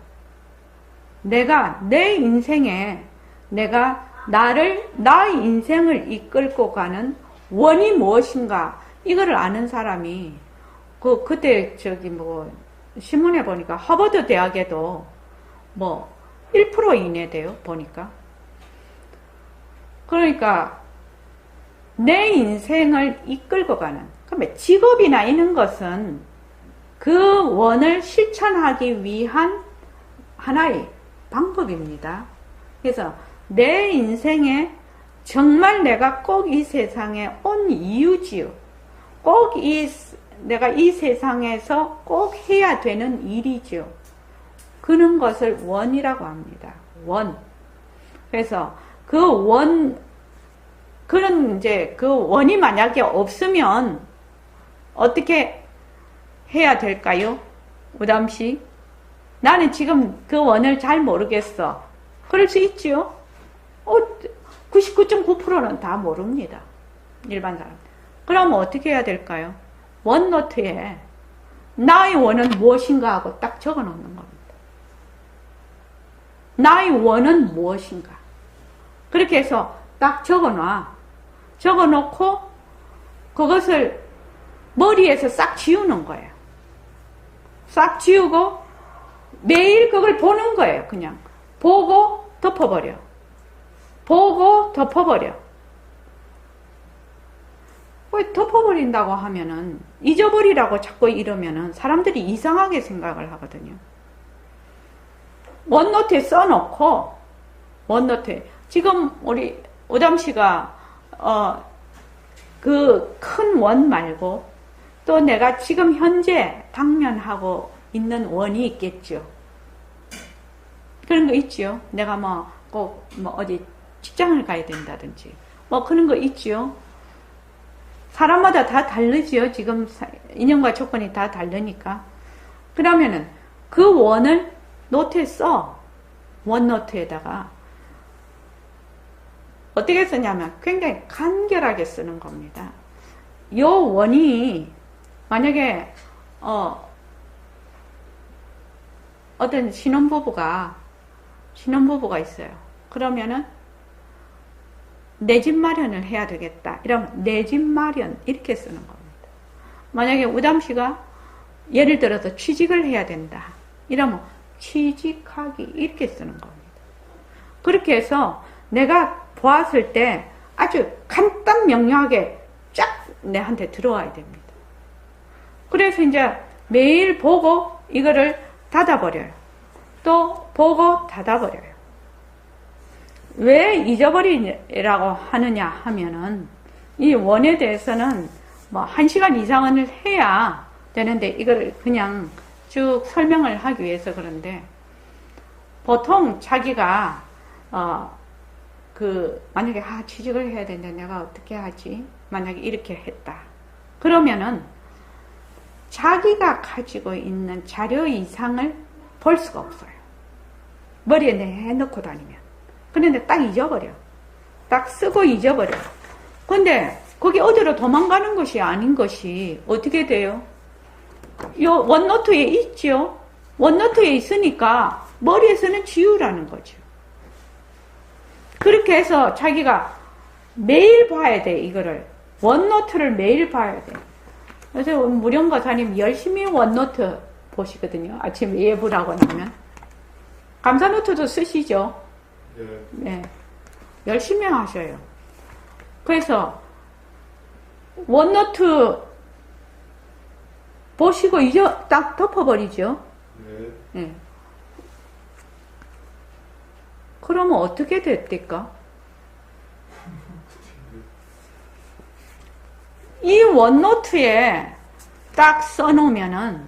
내가 내 인생에 내가 나의 인생을 이끌고 가는 원이 무엇인가 이거를 아는 사람이 그때 신문에 보니까 하버드 대학에도 1% 이내 돼요, 보니까. 그러니까 내 인생을 이끌고 가는, 그러면 직업이나 이런 것은 그 원을 실천하기 위한 하나의 방법입니다. 그래서 내 인생에 정말 내가 꼭 이 세상에 온 이유지요. 내가 이 세상에서 꼭 해야 되는 일이죠. 그런 것을 원이라고 합니다. 원. 그래서 그 원이 만약에 없으면 어떻게 해야 될까요? 우담씨? 나는 지금 그 원을 잘 모르겠어. 그럴 수 있지요? 99.9%는 다 모릅니다. 일반 사람. 그러면 어떻게 해야 될까요? 원노트에 나의 원은 무엇인가 하고 딱 적어 놓는 겁니다. 나의 원은 무엇인가. 그렇게 해서 딱 적어 놔. 적어 놓고 그것을 머리에서 싹 지우는 거예요. 싹 지우고 매일 그걸 보는 거예요. 그냥 보고 덮어버려. 보고 덮어버려. 덮어버린다고 하면은 잊어버리라고 자꾸 이러면은 사람들이 이상하게 생각을 하거든요. 원노트에 써놓고 원노트에 지금 우리 오담씨가 그 큰 원 말고 또 내가 지금 현재 당면하고 있는 원이 있겠죠. 그런 거 있지요. 내가 꼭 어디 직장을 가야 된다든지 그런 거 있지요. 사람마다 다 다르지요. 지금 인연과 조건이 다 다르니까. 그러면은 그 원을 노트에 써. 원노트에다가 어떻게 쓰냐면 굉장히 간결하게 쓰는 겁니다. 요 원이 만약에 어떤 신혼부부가 있어요. 그러면은 내 집 마련을 해야 되겠다. 이러면 내 집 마련 이렇게 쓰는 겁니다. 만약에 우담씨가 예를 들어서 취직을 해야 된다. 이러면 취직하기 이렇게 쓰는 겁니다. 그렇게 해서 내가 보았을 때 아주 간단 명료하게 쫙 내한테 들어와야 됩니다. 그래서 이제 매일 보고 이거를 닫아버려요. 또 보고 닫아버려요. 왜 잊어버리라고 하느냐 하면은 이 원에 대해서는 뭐 1시간 이상을 해야 되는데 이걸 그냥 쭉 설명을 하기 위해서 그런데 보통 자기가 만약에 취직을 해야 되는데 내가 어떻게 하지? 만약에 이렇게 했다. 그러면은 자기가 가지고 있는 자료 이상을 볼 수가 없어요. 머리에 내놓고 다니면. 그런데 딱 잊어버려. 딱 쓰고 잊어버려. 근데 거기 어디로 도망가는 것이 아닌 것이 어떻게 돼요? 요 원노트에 있죠? 원노트에 있으니까 머리에서는 지우라는 거죠. 그렇게 해서 자기가 매일 봐야 돼, 이거를. 원노트를 매일 봐야 돼. 그래서 무령거사님 열심히 원노트 보시거든요. 아침에 예불하고 나면. 감사노트도 쓰시죠? 네. 열심히 하셔요. 그래서 원노트 보시고 이제 딱 덮어버리죠? 네. 그러면 어떻게 됐을까? 이 원노트에 딱 써놓으면은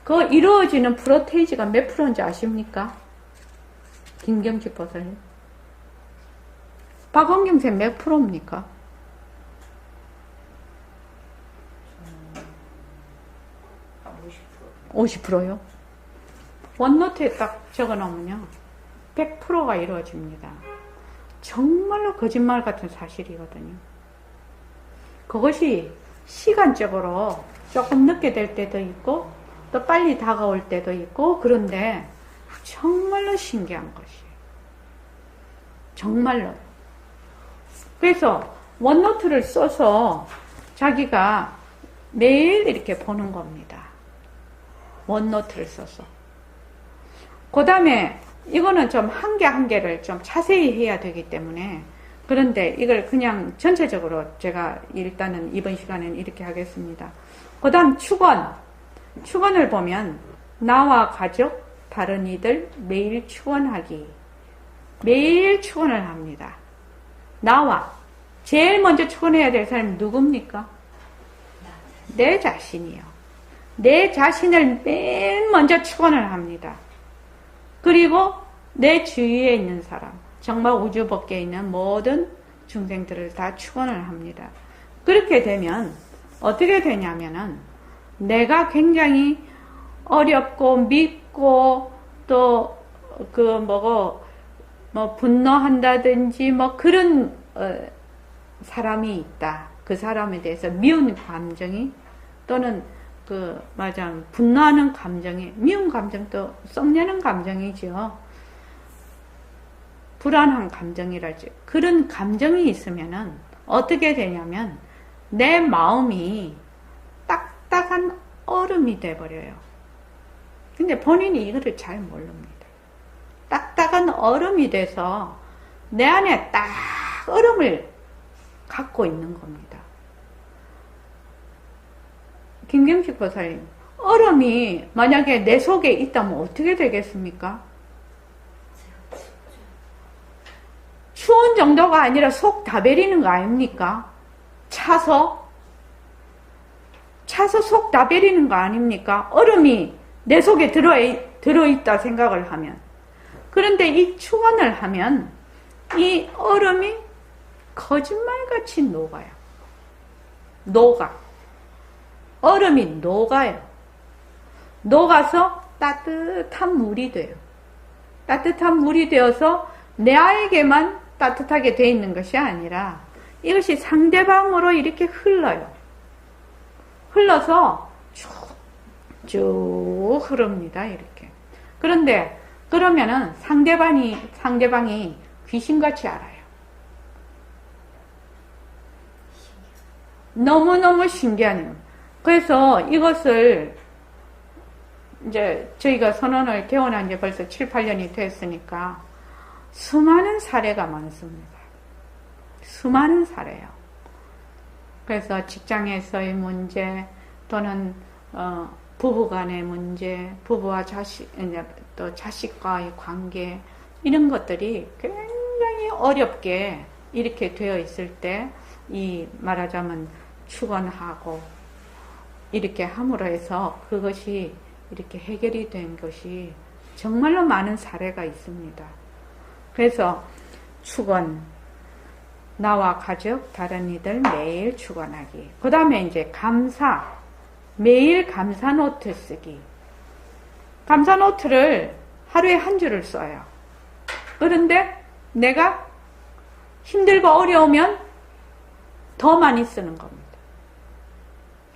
그 이루어지는 프로테이지가 몇 프로인지 아십니까? 김경식 보살님. 박원경 쌤 몇 프로입니까? 50%요? 원노트에 딱 적어 놓으면요 100%가 이루어집니다. 정말로 거짓말 같은 사실이거든요. 그것이 시간적으로 조금 늦게 될 때도 있고 또 빨리 다가올 때도 있고 그런데 정말로 신기한 것이에요. 정말로. 그래서 원노트를 써서 자기가 매일 이렇게 보는 겁니다. 원노트를 써서. 그 다음에 이거는 좀 한 개 한 개를 좀 자세히 해야 되기 때문에 그런데 이걸 그냥 전체적으로 제가 일단은 이번 시간에는 이렇게 하겠습니다. 그 다음 축원. 축원을 보면 나와 가족, 다른 이들 매일 축원하기. 매일 축원을 합니다. 나와. 제일 먼저 축원해야 될 사람이 누굽니까? 내 자신이요. 내 자신을 맨 먼저 축원을 합니다. 그리고 내 주위에 있는 사람, 정말 우주 밖에 있는 모든 중생들을 다 축원을 합니다. 그렇게 되면 어떻게 되냐면은 내가 굉장히 어렵고 밉고 또 분노한다든지 그런 사람이 있다. 그 사람에 대해서 미운 감정이 또는 분노하는 감정이, 미운 감정도 썩내는 감정이죠. 불안한 감정이랄지. 그런 감정이 있으면은 어떻게 되냐면 내 마음이 딱딱한 얼음이 돼버려요. 근데 본인이 이거를 잘 모릅니다. 딱딱한 얼음이 돼서 내 안에 딱 얼음을 갖고 있는 겁니다. 김경식 보살님, 얼음이 만약에 내 속에 있다면 어떻게 되겠습니까? 추운 정도가 아니라 속 다 베리는 거 아닙니까? 차서 속 다 베리는 거 아닙니까? 얼음이 내 속에 들어있다 생각을 하면. 그런데 이 축원을 하면 이 얼음이 거짓말같이 녹아요. 얼음이 녹아요. 녹아서 따뜻한 물이 돼요. 따뜻한 물이 되어서 내에게만 따뜻하게 되어 있는 것이 아니라 이것이 상대방으로 이렇게 흘러요. 흘러서 쭉 흐릅니다. 이렇게. 그런데 그러면은 상대방이 귀신같이 알아요. 너무너무 신기하네요. 그래서 이것을 이제 저희가 선언을 개원한 지 벌써 7, 8년이 됐으니까 수많은 사례가 많습니다. 수많은 사례요. 그래서 직장에서의 문제 또는 부부간의 문제, 부부와 자식, 이제 또 자식과의 관계 이런 것들이 굉장히 어렵게 이렇게 되어 있을 때 이 말하자면 축원하고 이렇게 함으로 해서 그것이 이렇게 해결이 된 것이 정말로 많은 사례가 있습니다. 그래서 축원, 나와 가족, 다른 이들 매일 축원하기. 그 다음에 이제 감사, 매일 감사 노트 쓰기. 감사 노트를 하루에 한 줄을 써요. 그런데 내가 힘들고 어려우면 더 많이 쓰는 겁니다.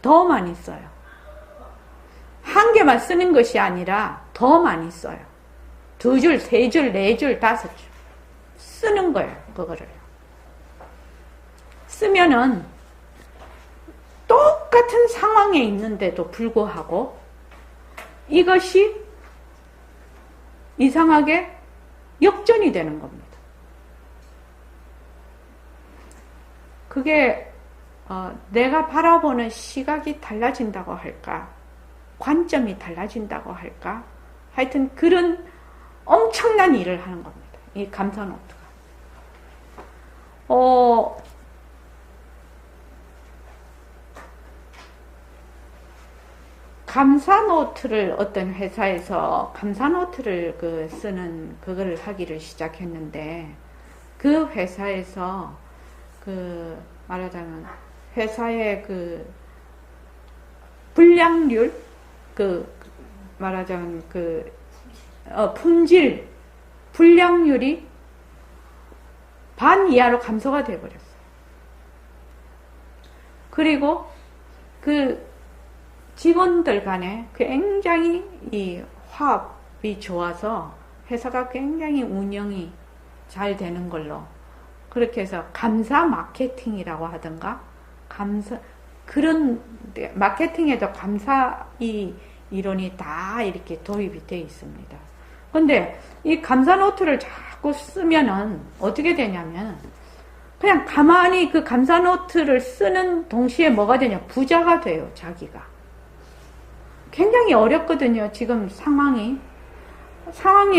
더 많이 써요. 한 개만 쓰는 것이 아니라 더 많이 써요. 2줄, 3줄, 4줄, 5줄 쓰는 거예요. 그거를 쓰면은 똑같은 상황에 있는데도 불구하고 이것이 이상하게 역전이 되는 겁니다. 그게 내가 바라보는 시각이 달라진다고 할까? 관점이 달라진다고 할까? 하여튼 그런 엄청난 일을 하는 겁니다. 이 감사 노트가. 감사 노트를 어떤 회사에서 감사 노트를 쓰는 그거를 하기를 시작했는데 그 회사에서 말하자면 회사의 불량률 말하자면 품질 불량률이 반 이하로 감소가 되어버렸어요. 그리고 직원들 간에 굉장히 이 화합이 좋아서 회사가 굉장히 운영이 잘 되는 걸로 그렇게 해서 감사 마케팅이라고 하던가 그런 마케팅에도 감사 이론이 다 이렇게 도입이 되어 있습니다. 근데 이 감사 노트를 자꾸 쓰면은 어떻게 되냐면 그냥 가만히 그 감사 노트를 쓰는 동시에 뭐가 되냐 부자가 돼요. 자기가 굉장히 어렵거든요. 지금 상황이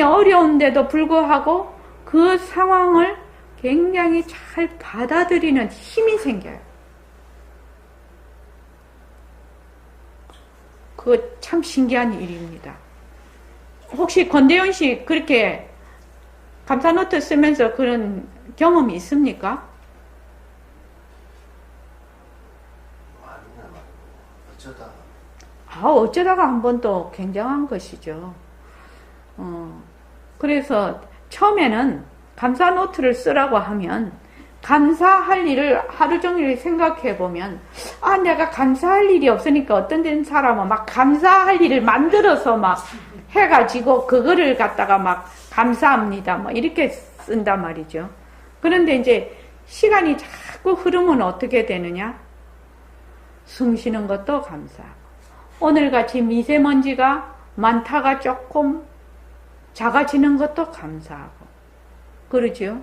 어려운데도 불구하고 그 상황을 굉장히 잘 받아들이는 힘이 생겨요. 그거 참 신기한 일입니다. 혹시 권대현 씨 그렇게 감사노트 쓰면서 그런 경험이 있습니까? 어쩌다가 한 번 또 굉장한 것이죠. 그래서 처음에는 감사 노트를 쓰라고 하면 감사할 일을 하루 종일 생각해 보면 내가 감사할 일이 없으니까 어떤 된 사람은 막 감사할 일을 만들어서 막 해가지고 그거를 갖다가 막 감사합니다 뭐 이렇게 쓴단 말이죠. 그런데 이제 시간이 자꾸 흐르면 어떻게 되느냐? 숨 쉬는 것도 감사하고 오늘같이 미세먼지가 많다가 조금 작아지는 것도 감사하고 그러죠.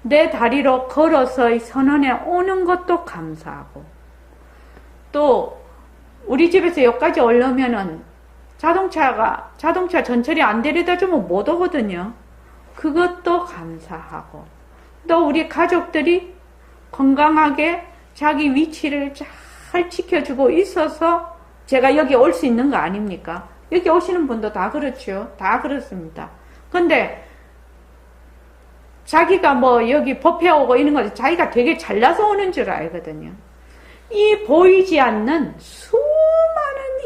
내 다리로 걸어서 선원에 오는 것도 감사하고 또 우리 집에서 여기까지 오려면은 자동차 전철이 안 데려다 주면 못 오거든요. 그것도 감사하고 또 우리 가족들이 건강하게 자기 위치를 잘 지켜주고 있어서 제가 여기 올 수 있는 거 아닙니까? 여기 오시는 분도 다 그렇죠. 다 그렇습니다. 근데 자기가 뭐 여기 법회 오고 이런 거 자기가 되게 잘나서 오는 줄 알거든요. 이 보이지 않는 수많은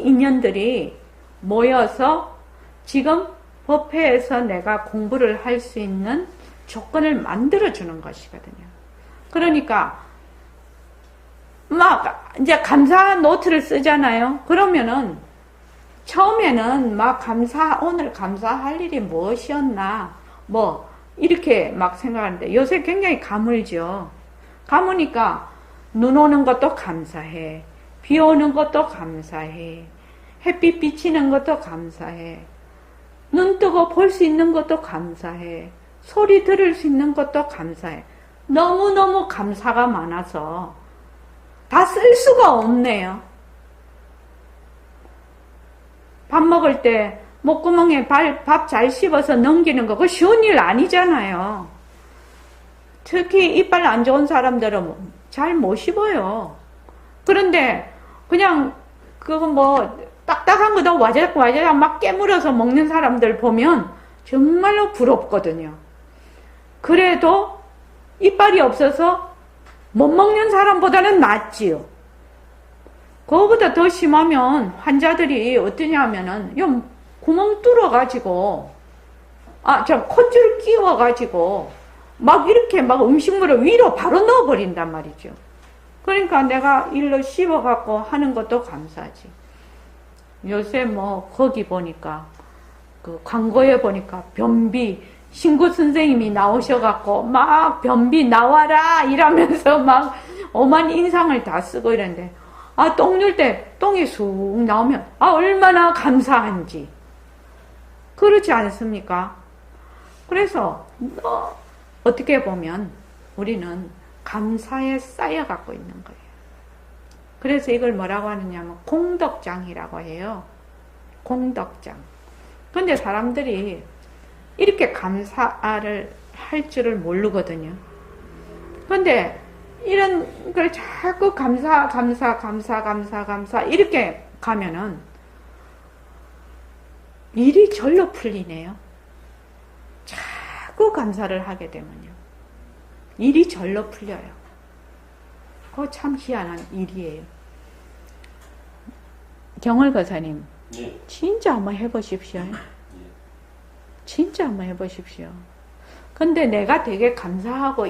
인연들이 모여서 지금 법회에서 내가 공부를 할 수 있는 조건을 만들어주는 것이거든요. 그러니까 막 이제 감사 노트를 쓰잖아요. 그러면은 처음에는 막 오늘 감사할 일이 무엇이었나, 뭐, 이렇게 막 생각하는데 요새 굉장히 가물죠. 가무니까 눈 오는 것도 감사해. 비 오는 것도 감사해. 햇빛 비치는 것도 감사해. 눈 뜨고 볼 수 있는 것도 감사해. 소리 들을 수 있는 것도 감사해. 너무너무 감사가 많아서 다 쓸 수가 없네요. 밥 먹을 때 목구멍에 밥 잘 씹어서 넘기는 거, 그거 쉬운 일 아니잖아요. 특히 이빨 안 좋은 사람들은 잘 못 씹어요. 그런데 그냥 그거 뭐 딱딱한 거다 와자작 막 깨물어서 먹는 사람들 보면 정말로 부럽거든요. 그래도 이빨이 없어서 못 먹는 사람보다는 낫지요. 그거보다 더 심하면 환자들이 어떠냐면은 요 구멍 뚫어가지고 콧줄 끼워가지고 막 이렇게 막 음식물을 위로 바로 넣어버린단 말이죠. 그러니까 내가 일로 씹어갖고 하는 것도 감사하지. 요새 뭐 거기 보니까 그 광고에 보니까 변비 신구 선생님이 나오셔갖고 막 변비 나와라 이러면서 막 오만 인상을 다 쓰고 이랬는데, 똥 눌 때 똥이 쑥 나오면 얼마나 감사한지. 그렇지 않습니까? 그래서 어떻게 보면 우리는 감사에 쌓여갖고 있는 거예요. 그래서 이걸 뭐라고 하느냐면 공덕장이라고 해요. 공덕장. 근데 사람들이 이렇게 감사를 할 줄을 모르거든요. 근데 이런 걸 자꾸 감사 이렇게 가면은 일이 절로 풀리네요. 자꾸 감사를 하게 되면요. 일이 절로 풀려요. 그거 참 희한한 일이에요. 경월거사님, 예. 진짜 한번 해보십시오. 예. 진짜 한번 해보십시오. 근데 내가 되게 감사하고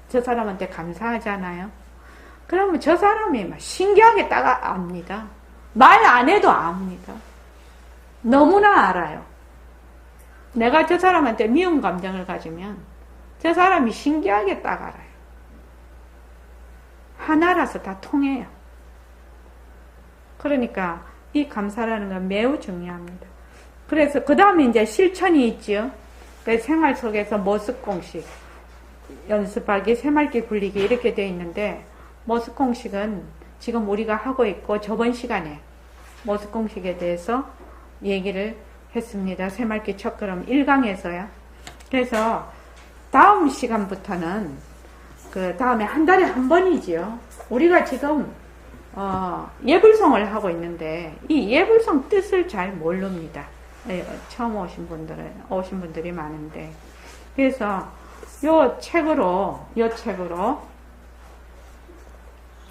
저 사람한테 감사하잖아요. 그러면 저 사람이 막 신기하게 딱 압니다. 말 안 해도 압니다. 너무나 알아요. 내가 저 사람한테 미운 감정을 가지면 저 사람이 신기하게 딱 알아요. 하나라서 다 통해요. 그러니까 이 감사라는 건 매우 중요합니다. 그래서 그 다음에 이제 실천이 있지요. 생활 속에서 모습공식, 연습하기, 새말기 굴리기 이렇게 되어 있는데, 모습공식은 지금 우리가 하고 있고 저번 시간에 모습공식에 대해서 얘기를 했습니다. 새말기 첫걸음 1강에서요. 그래서 다음 시간부터는 그 다음에 한 달에 한 번이지요. 우리가 지금 예불성을 하고 있는데 이 예불성 뜻을 잘 모릅니다. 처음 오신 분들이 많은데, 그래서 요 책으로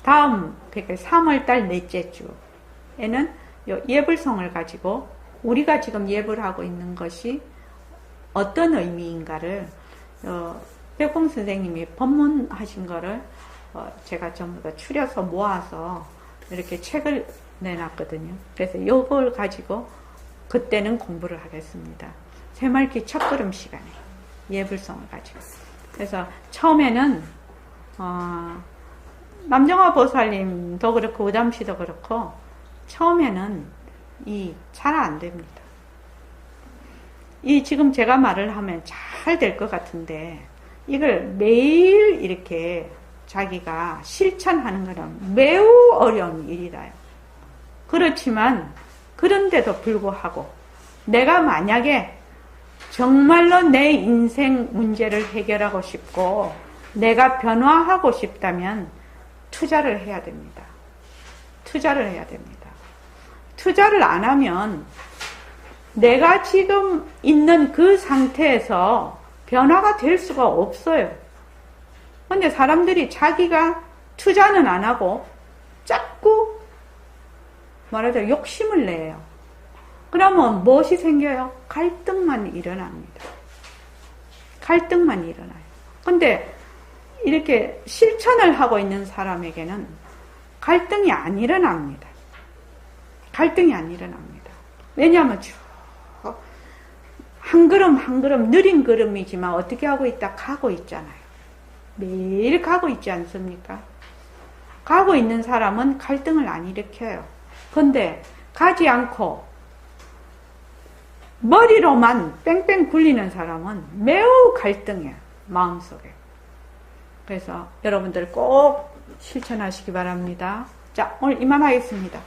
다음 3월달 넷째 주에는 요 예불성을 가지고 우리가 지금 예불 하고 있는 것이 어떤 의미인가를 백봉 선생님이 법문하신 거를 제가 전부 다 추려서 모아서 이렇게 책을 내놨거든요. 그래서 요걸 가지고 그때는 공부를 하겠습니다. 새말기 첫걸음 시간에 예불성을 가지고. 그래서 처음에는 남정화 보살님도 그렇고 우담씨도 그렇고 처음에는 잘 안 됩니다. 지금 제가 말을 하면 잘 될 것 같은데 이걸 매일 이렇게 자기가 실천하는 거는 매우 어려운 일이라요. 그렇지만 그런데도 불구하고 내가 만약에 정말로 내 인생 문제를 해결하고 싶고 내가 변화하고 싶다면 투자를 해야 됩니다. 투자를 해야 됩니다. 투자를 안 하면 내가 지금 있는 그 상태에서 변화가 될 수가 없어요. 근데 사람들이 자기가 투자는 안 하고 자꾸 말하자면 욕심을 내요. 그러면 무엇이 생겨요? 갈등만 일어납니다. 갈등만 일어나요. 근데 이렇게 실천을 하고 있는 사람에게는 갈등이 안 일어납니다. 갈등이 안 일어납니다. 왜냐하면 쭉 한 걸음 한 걸음 느린 걸음이지만 어떻게 하고 있다? 가고 있잖아요. 매일 가고 있지 않습니까? 가고 있는 사람은 갈등을 안 일으켜요. 근데 가지 않고 머리로만 뺑뺑 굴리는 사람은 매우 갈등해요. 마음속에. 그래서 여러분들 꼭 실천하시기 바랍니다. 자, 오늘 이만하겠습니다.